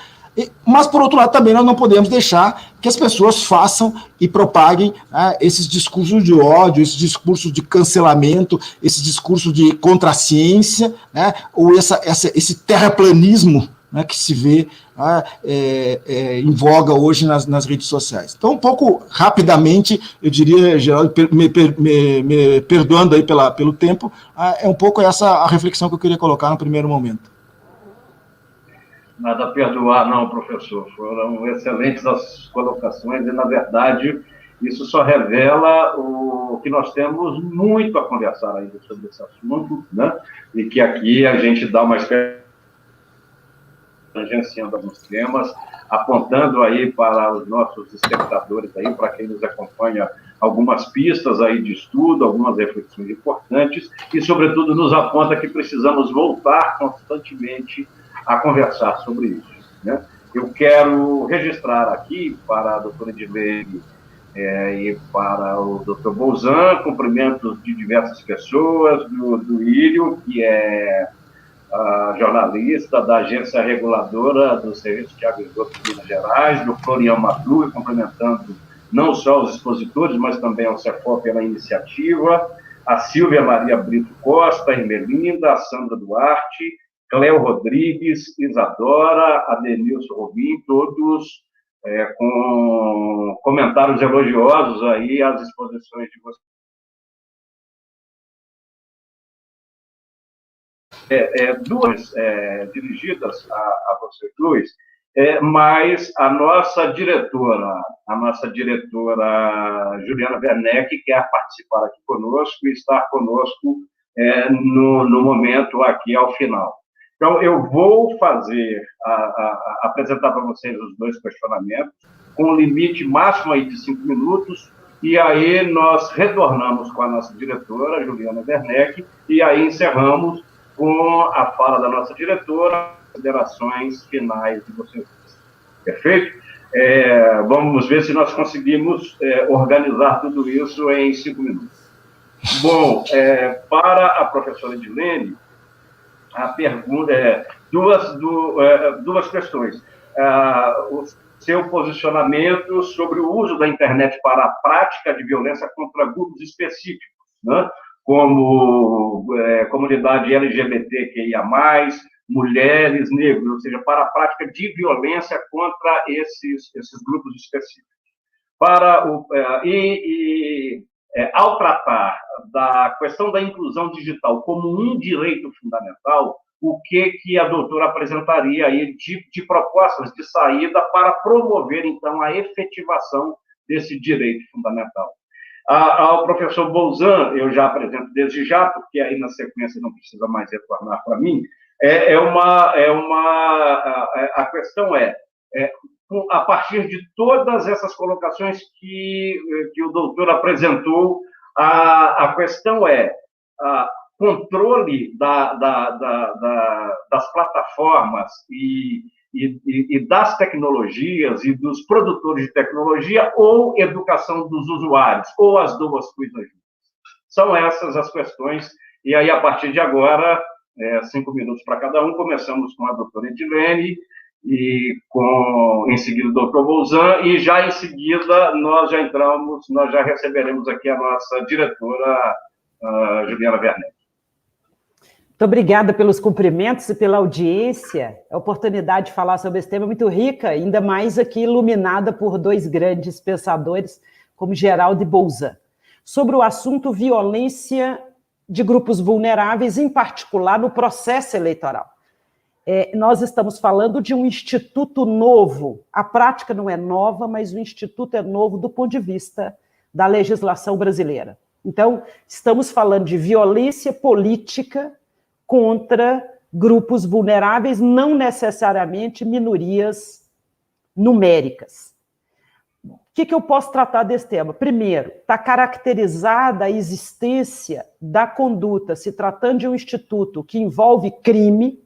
Mas, por outro lado, também nós não podemos deixar que as pessoas façam e propaguem esses discursos de ódio, esses discursos de cancelamento, esse discurso de contra a ciência, ou esse terraplanismo que se vê em voga hoje nas redes sociais. Então, um pouco rapidamente, eu diria, Geraldo, me perdoando aí pelo tempo, é um pouco essa a reflexão que eu queria colocar no primeiro momento. Nada a perdoar, não, professor. Foram excelentes as colocações e, na verdade, isso só revela o que nós temos muito a conversar ainda sobre esse assunto, e que aqui a gente dá uma tangenciando alguns temas, apontando aí para os nossos espectadores, aí, para quem nos acompanha, algumas pistas aí de estudo, algumas reflexões importantes, e, sobretudo, nos aponta que precisamos voltar constantemente a conversar sobre isso. Eu quero registrar aqui para a doutora Edilene e para o doutor Bolzan cumprimentos de diversas pessoas, do Írio, que é jornalista da Agência Reguladora do Serviço de Água e Esgoto de Minas Gerais, do Florian Madruga, complementando não só os expositores, mas também ao CEFOR pela iniciativa, a Silvia Maria Brito Costa, a Ermelinda, a Sandra Duarte, Cléo Rodrigues, Isadora, Adenilson Robin, todos com comentários elogiosos aí às exposições de vocês. Duas dirigidas a vocês dois, mas a nossa diretora Juliana Werneck quer participar aqui conosco e estar conosco no momento aqui ao final. Então, eu vou apresentar para vocês os dois questionamentos, com um limite máximo aí de 5 minutos, e aí nós retornamos com a nossa diretora, Juliana Werneck, e aí encerramos com a fala da nossa diretora, considerações finais de vocês. Perfeito? Vamos ver se nós conseguimos organizar tudo isso em 5 minutos. Bom, para a professora Edilene, a pergunta duas questões. O seu posicionamento sobre o uso da internet para a prática de violência contra grupos específicos, como comunidade LGBTQIA+, mulheres, negros, ou seja, para a prática de violência contra esses grupos específicos. Ao tratar da questão da inclusão digital como um direito fundamental, o que a doutora apresentaria aí de propostas de saída para promover, então, a efetivação desse direito fundamental? Ao professor Bolzan, eu já apresento desde já, porque aí na sequência não precisa mais retornar para mim, a questão a partir de todas essas colocações que o doutor apresentou, a questão controle das plataformas e das tecnologias e dos produtores de tecnologia ou educação dos usuários, ou as duas coisas juntas. São essas as questões, e aí, a partir de agora, 5 minutos para cada um, começamos com a doutora Edilene, e em seguida o doutor Bolzan, e já em seguida nós já receberemos aqui a nossa diretora, Juliana Werneck. Muito obrigada pelos cumprimentos e pela audiência. A oportunidade de falar sobre esse tema é muito rica, ainda mais aqui iluminada por dois grandes pensadores, como Geraldo e Bolzan. Sobre o assunto violência de grupos vulneráveis, em particular no processo eleitoral. Nós estamos falando de um instituto novo. A prática não é nova, mas o instituto é novo do ponto de vista da legislação brasileira. Então, estamos falando de violência política contra grupos vulneráveis, não necessariamente minorias numéricas. O que eu posso tratar desse tema? Primeiro, está caracterizada a existência da conduta, se tratando de um instituto que envolve crime.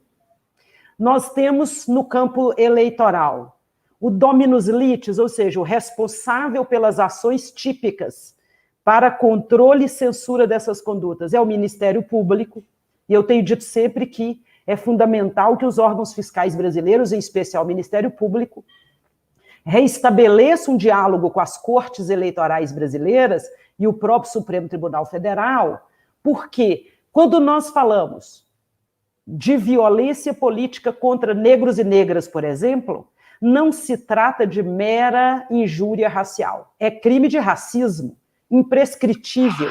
Nós temos no campo eleitoral o dominus litis, ou seja, o responsável pelas ações típicas para controle e censura dessas condutas é o Ministério Público, e eu tenho dito sempre que é fundamental que os órgãos fiscais brasileiros, em especial o Ministério Público, reestabeleçam um diálogo com as cortes eleitorais brasileiras e o próprio Supremo Tribunal Federal, porque quando nós falamos de violência política contra negros e negras, por exemplo, não se trata de mera injúria racial, é crime de racismo, imprescritível,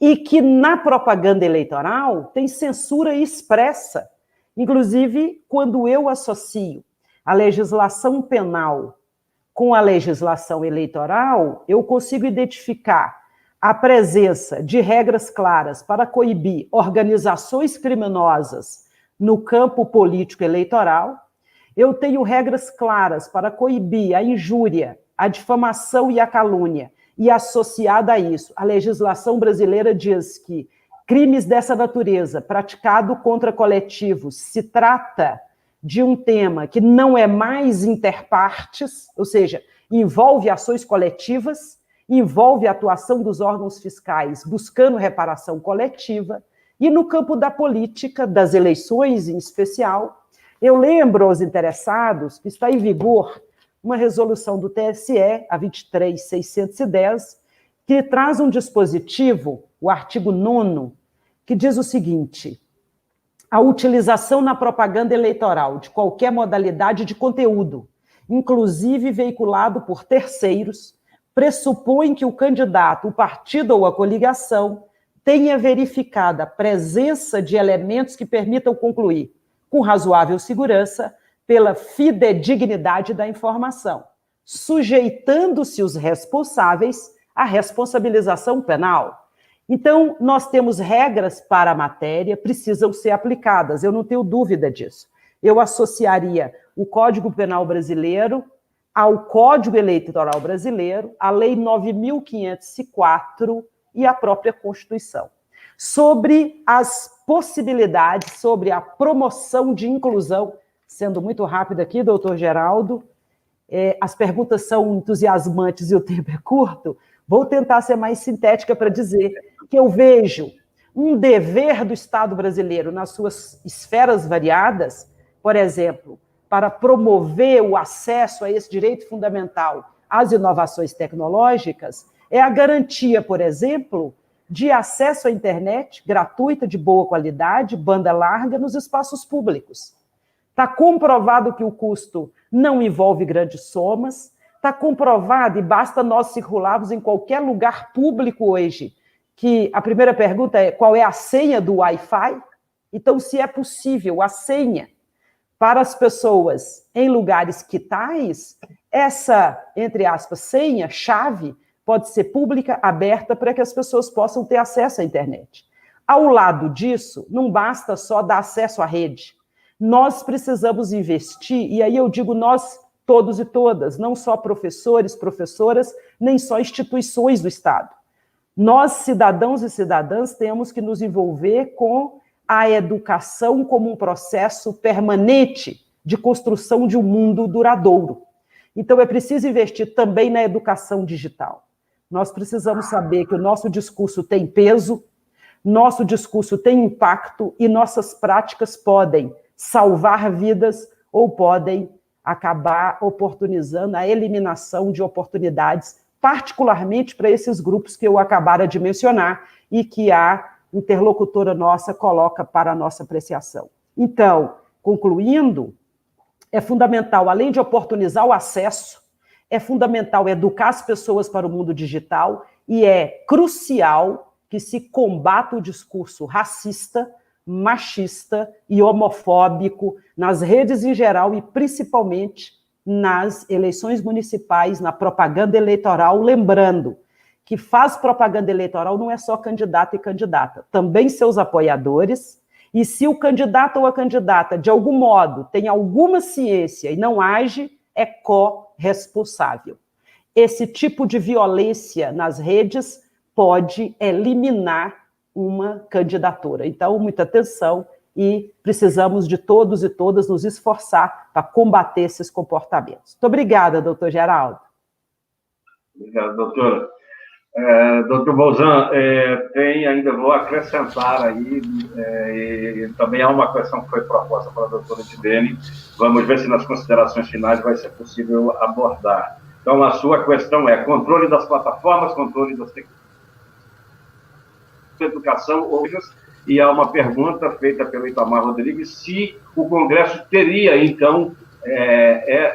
e que na propaganda eleitoral tem censura expressa. Inclusive, quando eu associo a legislação penal com a legislação eleitoral, eu consigo identificar a presença de regras claras para coibir organizações criminosas no campo político eleitoral. Eu tenho regras claras para coibir a injúria, a difamação e a calúnia. E associada a isso, a legislação brasileira diz que crimes dessa natureza, praticado contra coletivos, se trata de um tema que não é mais interpartes, ou seja, envolve ações coletivas, envolve a atuação dos órgãos fiscais buscando reparação coletiva, e no campo da política, das eleições em especial, eu lembro aos interessados que está em vigor uma resolução do TSE, a 23.610, que traz um dispositivo, o artigo 9º, que diz o seguinte: a utilização na propaganda eleitoral de qualquer modalidade de conteúdo, inclusive veiculado por terceiros, pressupõe que o candidato, o partido ou a coligação tenha verificado a presença de elementos que permitam concluir, com razoável segurança, pela fidedignidade da informação, sujeitando-se os responsáveis à responsabilização penal. Então, nós temos regras para a matéria, precisam ser aplicadas, eu não tenho dúvida disso. Eu associaria o Código Penal brasileiro ao Código Eleitoral brasileiro, a Lei 9.504 e a própria Constituição. Sobre as possibilidades, sobre a promoção de inclusão, sendo muito rápido aqui, doutor Geraldo, as perguntas são entusiasmantes e o tempo é curto, vou tentar ser mais sintética para dizer que eu vejo um dever do Estado brasileiro nas suas esferas variadas, por exemplo, para promover o acesso a esse direito fundamental às inovações tecnológicas, é a garantia, por exemplo, de acesso à internet gratuita, de boa qualidade, banda larga, nos espaços públicos. Está comprovado que o custo não envolve grandes somas, está comprovado, e basta nós circularmos em qualquer lugar público hoje, que a primeira pergunta é qual é a senha do Wi-Fi? Então, se é possível a senha para as pessoas em lugares que tais, essa, entre aspas, senha, chave, pode ser pública, aberta, para que as pessoas possam ter acesso à internet. Ao lado disso, não basta só dar acesso à rede. Nós precisamos investir, e aí eu digo nós todos e todas, não só professores, professoras, nem só instituições do Estado. Nós, cidadãos e cidadãs, temos que nos envolver com a educação como um processo permanente de construção de um mundo duradouro. Então, é preciso investir também na educação digital. Nós precisamos saber que o nosso discurso tem peso, nosso discurso tem impacto e nossas práticas podem salvar vidas ou podem acabar oportunizando a eliminação de oportunidades, particularmente para esses grupos que eu acabara de mencionar e que a interlocutora nossa coloca para a nossa apreciação. Então, concluindo, é fundamental, além de oportunizar o acesso, é fundamental educar as pessoas para o mundo digital e é crucial que se combata o discurso racista, machista e homofóbico nas redes em geral e principalmente nas eleições municipais, na propaganda eleitoral, lembrando que faz propaganda eleitoral não é só candidato e candidata, também seus apoiadores, e se o candidato ou a candidata, de algum modo, tem alguma ciência e não age, é corresponsável. Esse tipo de violência nas redes pode eliminar uma candidatura. Então, muita atenção e precisamos de todos e todas nos esforçar para combater esses comportamentos. Muito obrigada, doutor Geraldo. Obrigado, doutora. Doutor Bolzan, ainda vou acrescentar aí, também há uma questão que foi proposta pela doutora Dibene, vamos ver se nas considerações finais vai ser possível abordar. Então, a sua questão é controle das plataformas, controle das educação, e há uma pergunta feita pelo Itamar Rodrigues, se o Congresso teria, então,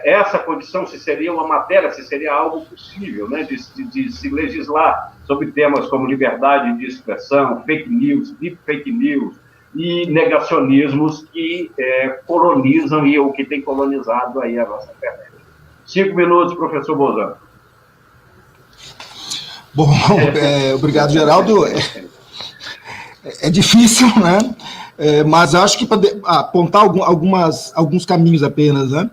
essa condição, se seria uma matéria, se seria algo possível, né, de se legislar sobre temas como liberdade de expressão, fake news, deep fake news e negacionismos que colonizam e o que tem colonizado aí a nossa internet. 5 minutos, professor Bolzan. Bom, obrigado, Geraldo. É difícil, né? Mas acho que para apontar alguns caminhos apenas, né?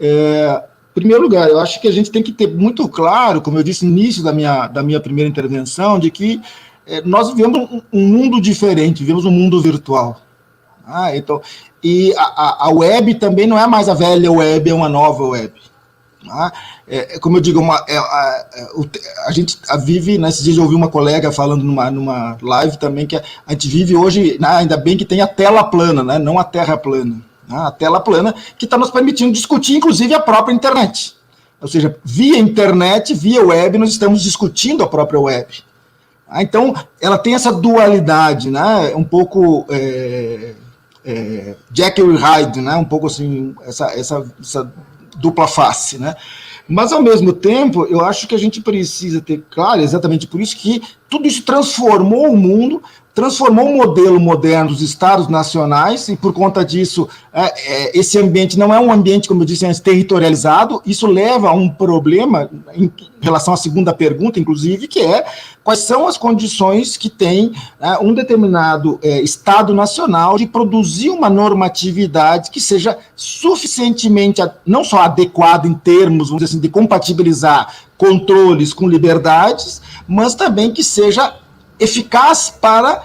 Em primeiro lugar, eu acho que a gente tem que ter muito claro, como eu disse no início da minha primeira intervenção, de que nós vivemos um mundo diferente, vivemos um mundo virtual. Então, e a web também não é mais a velha web, é uma nova web. Como eu digo, a gente vive, nesses dias eu ouvi uma colega falando numa live também, que a gente vive hoje, ainda bem que tem a tela plana, né, não a terra plana, a tela plana que está nos permitindo discutir, inclusive, a própria internet. Ou seja, via internet, via web, nós estamos discutindo a própria web. Então, ela tem essa dualidade, né, um pouco Jekyll e Hyde, né, um pouco assim, essa dupla face, né? Mas, ao mesmo tempo, eu acho que a gente precisa ter claro, exatamente por isso, que tudo isso transformou o mundo, transformou o modelo moderno dos estados nacionais, e por conta disso, esse ambiente não é um ambiente, como eu disse antes, territorializado. Isso leva a um problema, em relação à segunda pergunta, inclusive, que é quais são as condições que tem um determinado estado nacional de produzir uma normatividade que seja suficientemente, não só adequada em termos, vamos dizer assim, de compatibilizar controles com liberdades, mas também que seja eficaz para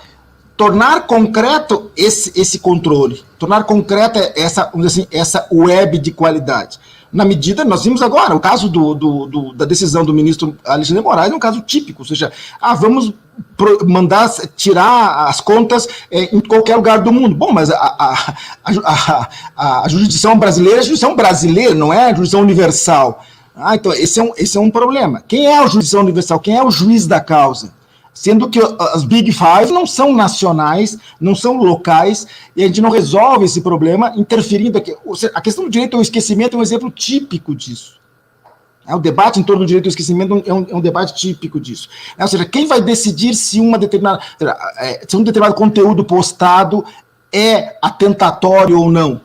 tornar concreto esse controle, tornar concreta essa web de qualidade. Na medida, nós vimos agora, o caso da decisão do ministro Alexandre de Moraes é um caso típico, ou seja, vamos mandar tirar as contas em qualquer lugar do mundo. Bom, mas a jurisdição brasileira é a jurisdição brasileira, não é a jurisdição universal. Então, esse é um problema. Quem é a jurisdição universal? Quem é o juiz da causa? Sendo que as Big Five não são nacionais, não são locais, e a gente não resolve esse problema interferindo aqui. A questão do direito ao esquecimento é um exemplo típico disso. O debate em torno do direito ao esquecimento é um debate típico disso. Ou seja, quem vai decidir se um determinado conteúdo postado é atentatório ou não?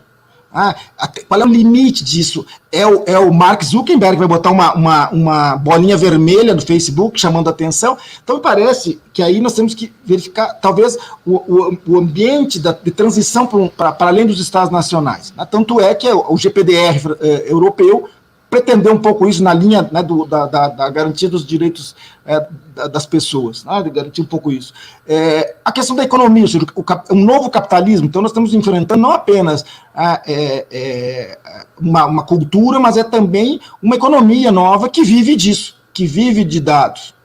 Qual é o limite disso? É o Mark Zuckerberg que vai botar uma bolinha vermelha no Facebook chamando a atenção? Então, me parece que aí nós temos que verificar, talvez, o ambiente de transição para além dos estados nacionais. Tanto é que o GPDR europeu pretendeu um pouco isso na linha, né, da garantia dos direitos das pessoas, né, de garantir um pouco isso. A questão da economia, ou seja, um novo capitalismo, então nós estamos enfrentando não apenas uma cultura, mas é também uma economia nova que vive disso, que vive de dados,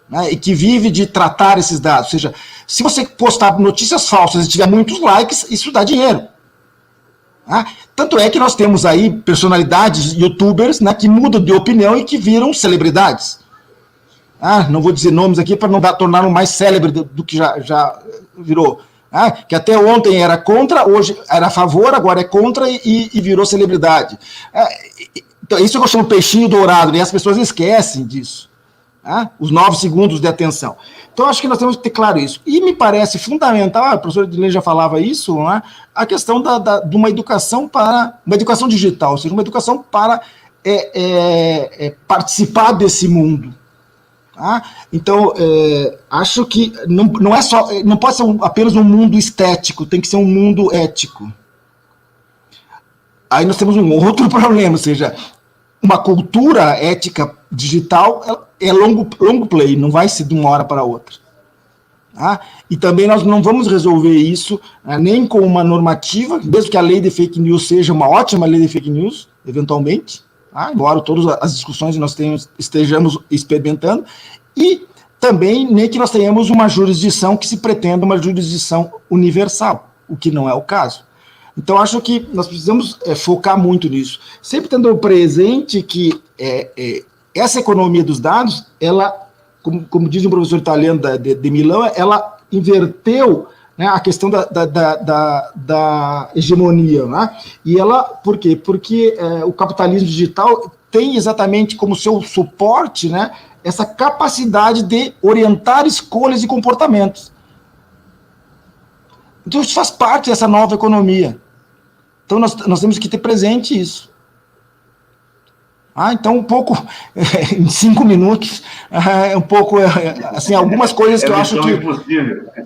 né, e que vive de tratar esses dados. Ou seja, se você postar notícias falsas e tiver muitos likes, isso dá dinheiro. Tanto é que nós temos aí personalidades, youtubers, né, que mudam de opinião e que viram celebridades. Não vou dizer nomes aqui para não tornar mais célebre do que já virou. Que até ontem era contra, hoje era a favor, agora é contra e virou celebridade. Então, isso que eu chamo peixinho dourado, né? As pessoas esquecem disso. Os 9 segundos de atenção. Então, acho que nós temos que ter claro isso. E me parece fundamental, a professora Edilene já falava isso, a questão de uma educação digital, ou seja, uma educação para participar desse mundo. Então, acho que não pode ser apenas um mundo estético, tem que ser um mundo ético. Aí nós temos um outro problema, ou seja, uma cultura ética digital é longo play, não vai ser de uma hora para outra. E também nós não vamos resolver isso nem com uma normativa, mesmo que a lei de fake news seja uma ótima lei de fake news, eventualmente, embora todas as discussões nós estejamos experimentando, e também nem que nós tenhamos uma jurisdição que se pretenda uma jurisdição universal, o que não é o caso. Então, acho que nós precisamos focar muito nisso, sempre tendo presente que essa economia dos dados, ela, como diz um professor italiano de Milão, ela inverteu, né, a questão da hegemonia. E ela, por quê? Porque o capitalismo digital tem exatamente como seu suporte, né, essa capacidade de orientar escolhas e comportamentos. Então, isso faz parte dessa nova economia. Então, nós temos que ter presente isso. Então, um pouco, em 5 minutos, um pouco, assim, algumas coisas que eu acho que...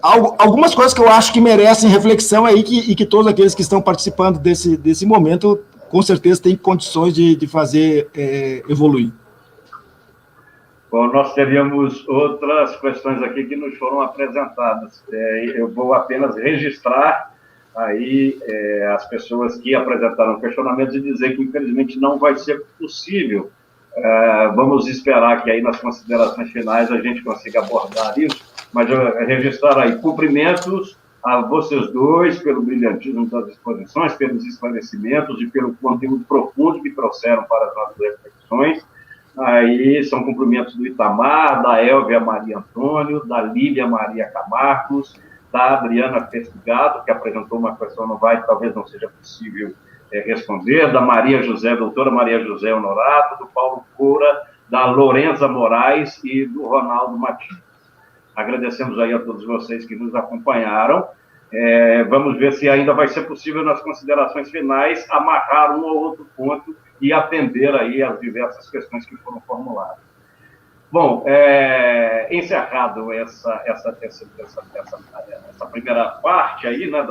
Algumas coisas que eu acho que merecem reflexão aí, e que todos aqueles que estão participando desse momento, com certeza, têm condições de fazer evoluir. Bom, nós teríamos outras questões aqui que nos foram apresentadas. Eu vou apenas registrar aí as pessoas que apresentaram questionamentos e dizer que, infelizmente, não vai ser possível. Vamos esperar que aí nas considerações finais a gente consiga abordar isso, mas registrar aí cumprimentos a vocês dois pelo brilhantismo das exposições, pelos esclarecimentos e pelo conteúdo profundo que trouxeram para as nossas reflexões. Aí são cumprimentos do Itamar, da Elvia Maria Antônio, da Lília Maria Camargos, da Adriana Pestigado, que apresentou uma questão, talvez não seja possível responder, da Maria José, doutora Maria José Honorato, do Paulo Coura, da Lorenza Moraes e do Ronaldo Martins. Agradecemos aí a todos vocês que nos acompanharam. Vamos ver se ainda vai ser possível, nas considerações finais, amarrar um ou outro ponto e atender aí as diversas questões que foram formuladas. Bom, encerrado essa primeira parte aí, né,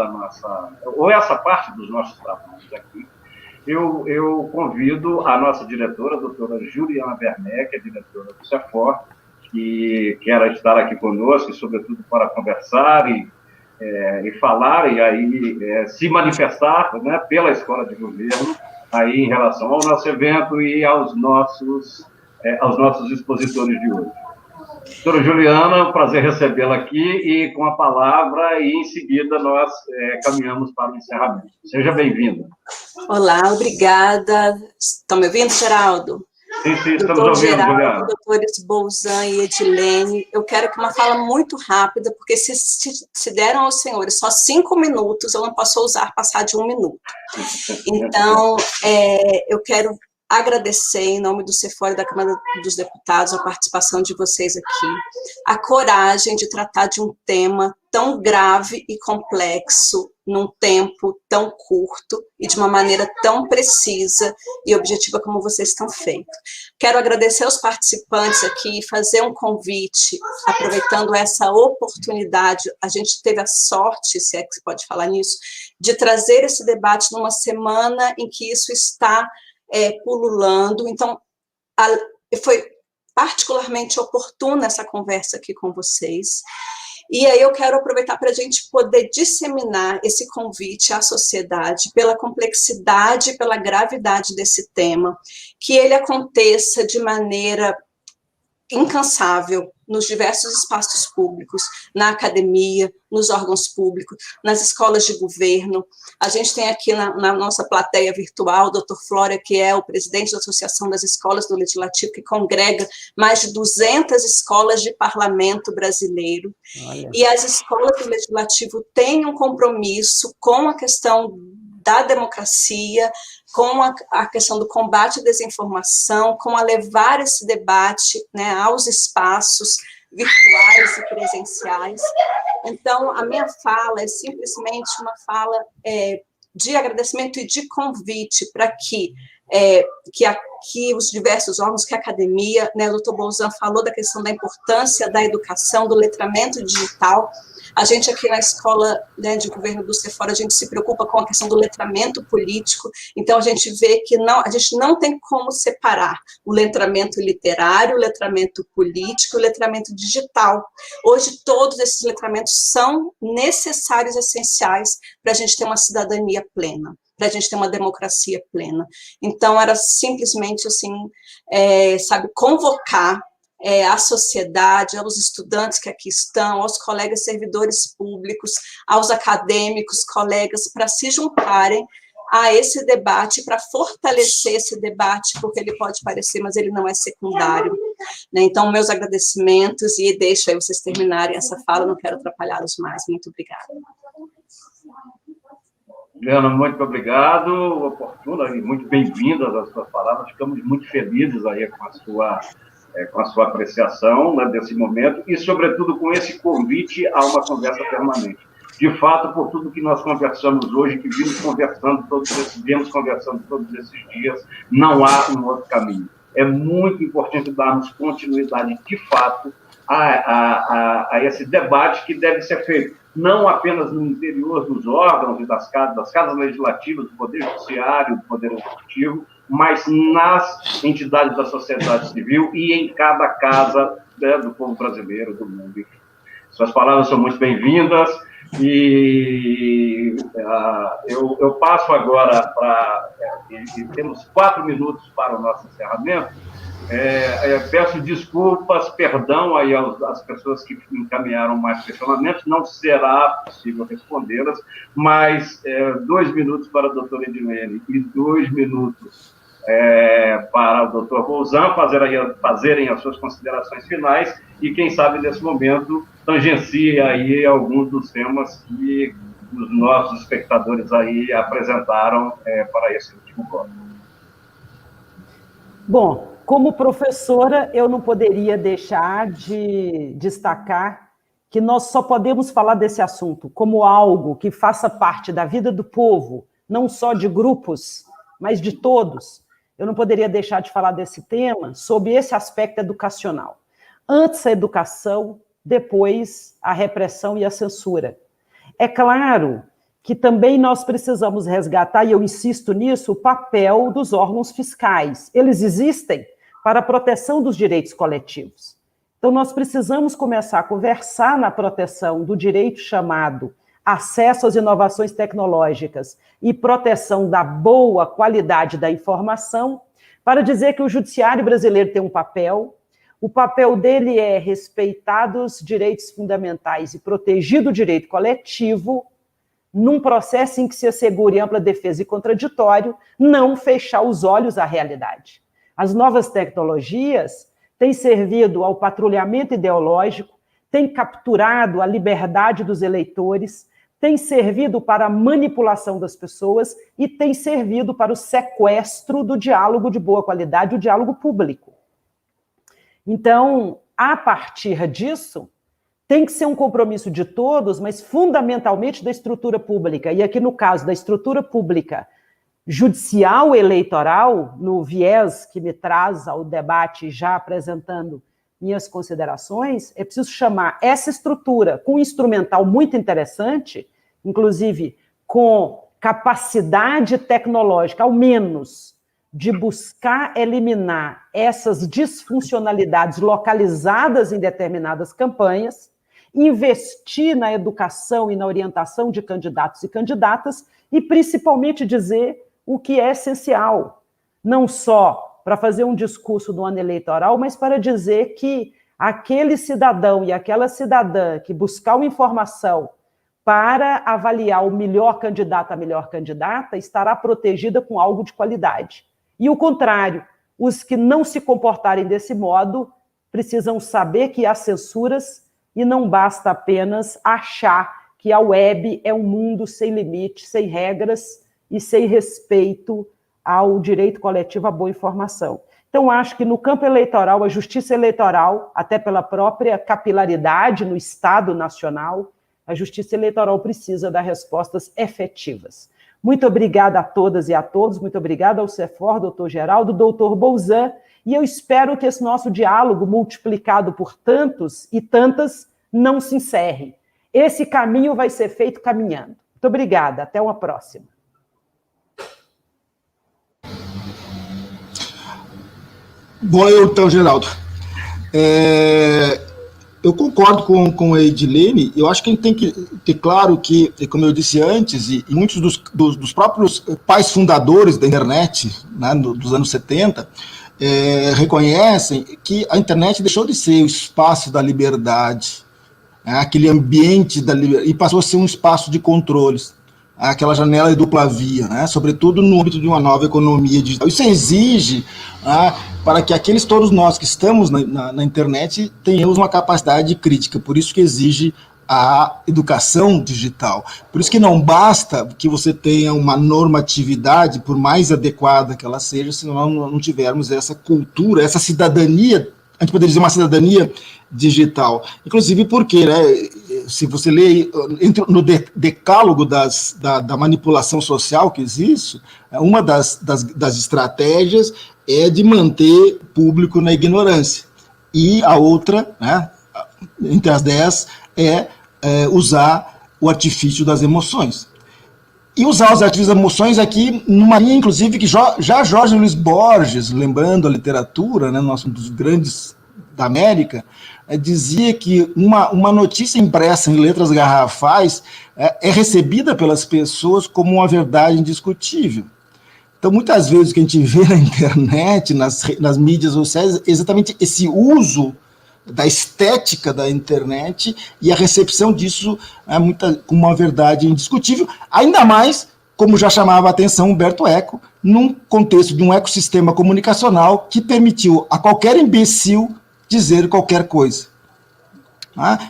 essa parte dos nossos trabalhos aqui, eu convido a nossa diretora, a doutora Juliana Werneck, a diretora do CEFOR, que quer estar aqui conosco, sobretudo para conversar e falar, e aí se manifestar, né, pela Escola de Governo, aí em relação ao nosso evento e aos nossos expositores de hoje. Doutora Juliana, prazer recebê-la aqui, e com a palavra, e em seguida nós caminhamos para o encerramento. Seja bem-vinda. Olá, obrigada. Estão me ouvindo, Geraldo? Sim, estamos ouvindo, Juliana. Doutores Bolzan e Edilene, eu quero que uma fala muito rápida, porque se deram aos senhores só 5 minutos, eu não posso ousar passar de 1 minuto. Então, eu quero agradecer, em nome do CEFOR e da Câmara dos Deputados, a participação de vocês aqui, a coragem de tratar de um tema tão grave e complexo, num tempo tão curto e de uma maneira tão precisa e objetiva como vocês estão feito. Quero agradecer aos participantes aqui e fazer um convite, aproveitando essa oportunidade, a gente teve a sorte, se é que se pode falar nisso, de trazer esse debate numa semana em que isso está pululando, então foi particularmente oportuna essa conversa aqui com vocês, e aí eu quero aproveitar para a gente poder disseminar esse convite à sociedade pela complexidade, pela gravidade desse tema, que ele aconteça de maneira incansável nos diversos espaços públicos, na academia, nos órgãos públicos, nas escolas de governo. A gente tem aqui na nossa plateia virtual o Dr. Flória, que é o presidente da Associação das Escolas do Legislativo, que congrega mais de 200 escolas de parlamento brasileiro. Olha. E as escolas do Legislativo têm um compromisso com a questão da democracia, com a questão do combate à desinformação, com a levar esse debate, né, aos espaços virtuais e presenciais. Então, a minha fala é simplesmente uma fala de agradecimento e de convite para que os diversos órgãos, que a academia, né, o Dr. Bolzan falou da questão da importância da educação, do letramento digital. A gente aqui na escola, né, de governo do CEFOR, a gente se preocupa com a questão do letramento político, então a gente vê que a gente não tem como separar o letramento literário, o letramento político e o letramento digital. Hoje todos esses letramentos são necessários, essenciais, para a gente ter uma cidadania plena, para a gente ter uma democracia plena. Então era simplesmente assim, convocar à sociedade, aos estudantes que aqui estão, aos colegas servidores públicos, aos acadêmicos, colegas, para se juntarem a esse debate, para fortalecer esse debate, porque ele pode parecer, mas ele não é secundário. Né? Então, meus agradecimentos, e deixo aí vocês terminarem essa fala, não quero atrapalhá-los mais. Muito obrigada. Juliana, muito obrigado, oportuna e muito bem-vindas às suas palavras. Ficamos muito felizes aí com a sua apreciação, né, desse momento e, sobretudo, com esse convite a uma conversa permanente. De fato, por tudo que nós conversamos hoje, que viemos conversando todos esses dias, não há um outro caminho. É muito importante darmos continuidade, de fato, a esse debate que deve ser feito, não apenas no interior dos órgãos e das casas legislativas, do Poder Judiciário, do Poder Executivo, mas nas entidades da sociedade civil e em cada casa, né, do povo brasileiro, do mundo. Suas palavras são muito bem-vindas e eu passo agora para... temos 4 minutos para o nosso encerramento. Peço desculpas, perdão aí às pessoas que encaminharam mais questionamentos, não será possível respondê-las, mas 2 minutos para a doutora Edilene e 2 minutos para o doutor Bolzan fazerem as suas considerações finais e, quem sabe, nesse momento, tangencia aí alguns dos temas que os nossos espectadores aí apresentaram para esse último bloco. Bom, como professora, eu não poderia deixar de destacar que nós só podemos falar desse assunto como algo que faça parte da vida do povo, não só de grupos, mas de todos. Eu não poderia deixar de falar desse tema sob esse aspecto educacional. Antes a educação, depois a repressão e a censura. É claro que também nós precisamos resgatar, e eu insisto nisso, o papel dos órgãos fiscais. Eles existem para a proteção dos direitos coletivos. Então, nós precisamos começar a conversar na proteção do direito chamado acesso às inovações tecnológicas e proteção da boa qualidade da informação, para dizer que o judiciário brasileiro tem um papel, o papel dele é respeitar os direitos fundamentais e proteger o direito coletivo, num processo em que se assegure ampla defesa e contraditório, não fechar os olhos à realidade. As novas tecnologias têm servido ao patrulhamento ideológico, têm capturado a liberdade dos eleitores, têm servido para a manipulação das pessoas e têm servido para o sequestro do diálogo de boa qualidade, o diálogo público. Então, a partir disso, tem que ser um compromisso de todos, mas fundamentalmente da estrutura pública. E aqui, no caso da estrutura pública judicial eleitoral, no viés que me traz ao debate, já apresentando minhas considerações, é preciso chamar essa estrutura com um instrumental muito interessante, inclusive com capacidade tecnológica, ao menos, de buscar eliminar essas disfuncionalidades localizadas em determinadas campanhas, investir na educação e na orientação de candidatos e candidatas e, principalmente, dizer o que é essencial, não só para fazer um discurso no ano eleitoral, mas para dizer que aquele cidadão e aquela cidadã que buscar uma informação para avaliar o melhor candidato, a melhor candidata, estará protegida com algo de qualidade. E o contrário, os que não se comportarem desse modo precisam saber que há censuras e não basta apenas achar que a web é um mundo sem limites, sem regras e sem respeito ao direito coletivo à boa informação. Então, acho que no campo eleitoral, a justiça eleitoral, até pela própria capilaridade no Estado Nacional, a justiça eleitoral precisa dar respostas efetivas. Muito obrigada a todas e a todos, muito obrigada ao CEFOR, doutor Geraldo, doutor Bolzan, e eu espero que esse nosso diálogo, multiplicado por tantos e tantas, não se encerre. Esse caminho vai ser feito caminhando. Muito obrigada, até uma próxima. Bom, então, Geraldo, eu concordo com a Edilene. Eu acho que a gente tem que ter claro que, como eu disse antes, e muitos dos próprios pais fundadores da internet, né, dos anos 70, reconhecem que a internet deixou de ser o espaço da liberdade, aquele ambiente da liberdade, e passou a ser um espaço de controles, aquela janela de dupla via, né, sobretudo no âmbito de uma nova economia digital. Isso exige, para que todos nós que estamos na internet tenhamos uma capacidade crítica, por isso que exige a educação digital. Por isso que não basta que você tenha uma normatividade, por mais adequada que ela seja, se nós não tivermos essa cultura, essa cidadania, a gente poderia dizer uma cidadania digital. Inclusive porque, né, se você lê no decálogo da manipulação social que existe, uma das estratégias é de manter público na ignorância. E a outra, né, entre as 10, é usar o artifício das emoções. E usar os artifícios das emoções aqui, numa linha, inclusive, que já Jorge Luiz Borges, lembrando a literatura, né, um dos grandes da América, dizia que uma notícia impressa em letras garrafais é recebida pelas pessoas como uma verdade indiscutível. Então, muitas vezes o que a gente vê na internet, nas mídias sociais, é exatamente esse uso da estética da internet e a recepção disso como uma verdade indiscutível, ainda mais, como já chamava a atenção Humberto Eco, num contexto de um ecossistema comunicacional que permitiu a qualquer imbecil dizer qualquer coisa.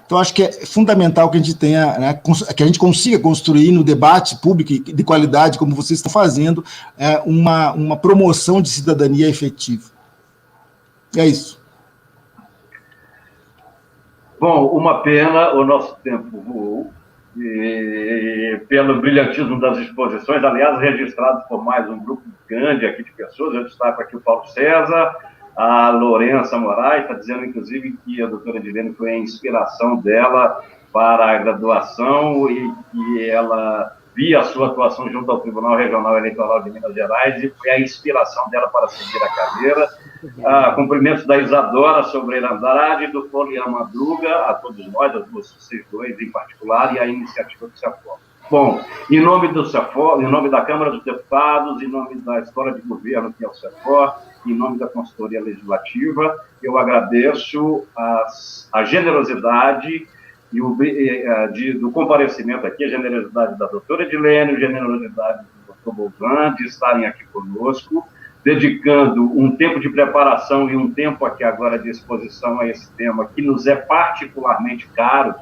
Então, acho que é fundamental que a gente tenha, né, que a gente consiga construir no debate público de qualidade, como vocês estão fazendo, uma promoção de cidadania efetiva. É isso. Bom, uma pena, o nosso tempo voou, e pelo brilhantismo das exposições, aliás, registrado por mais um grupo grande aqui de pessoas. Eu destaco aqui o Paulo César, a Lourença Moraes, está dizendo, inclusive, que a doutora Edilene foi a inspiração dela para a graduação e que ela via a sua atuação junto ao Tribunal Regional Eleitoral de Minas Gerais e foi a inspiração dela para seguir a carreira. Cumprimentos da Isadora Sobreira Andrade, do Polian Madruga, a todos nós, a vocês dois em particular, e a iniciativa do CEFOR. Bom, em nome do CEFOR, em nome da Câmara dos Deputados, em nome da Escola de Governo, que é o CEFOR, em nome da Consultoria Legislativa, eu agradeço a generosidade do comparecimento aqui, a generosidade da doutora Edilene, a generosidade do doutor Bolzan, de estarem aqui conosco, dedicando um tempo de preparação e um tempo aqui agora de exposição a esse tema que nos é particularmente caro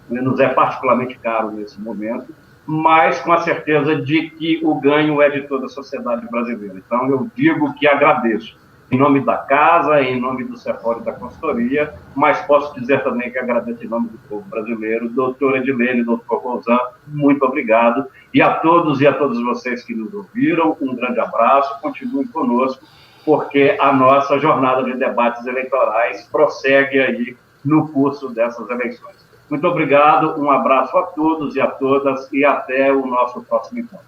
nesse momento, mas com a certeza de que o ganho é de toda a sociedade brasileira. Então, eu digo que agradeço, em nome da casa, em nome do CEFOR e da consultoria, mas posso dizer também que agradeço em nome do povo brasileiro. Doutora Edilene, doutor Bolzan, muito obrigado. E a todos vocês que nos ouviram, um grande abraço, continuem conosco, porque a nossa jornada de debates eleitorais prossegue aí no curso dessas eleições. Muito obrigado, um abraço a todos e a todas e até o nosso próximo encontro.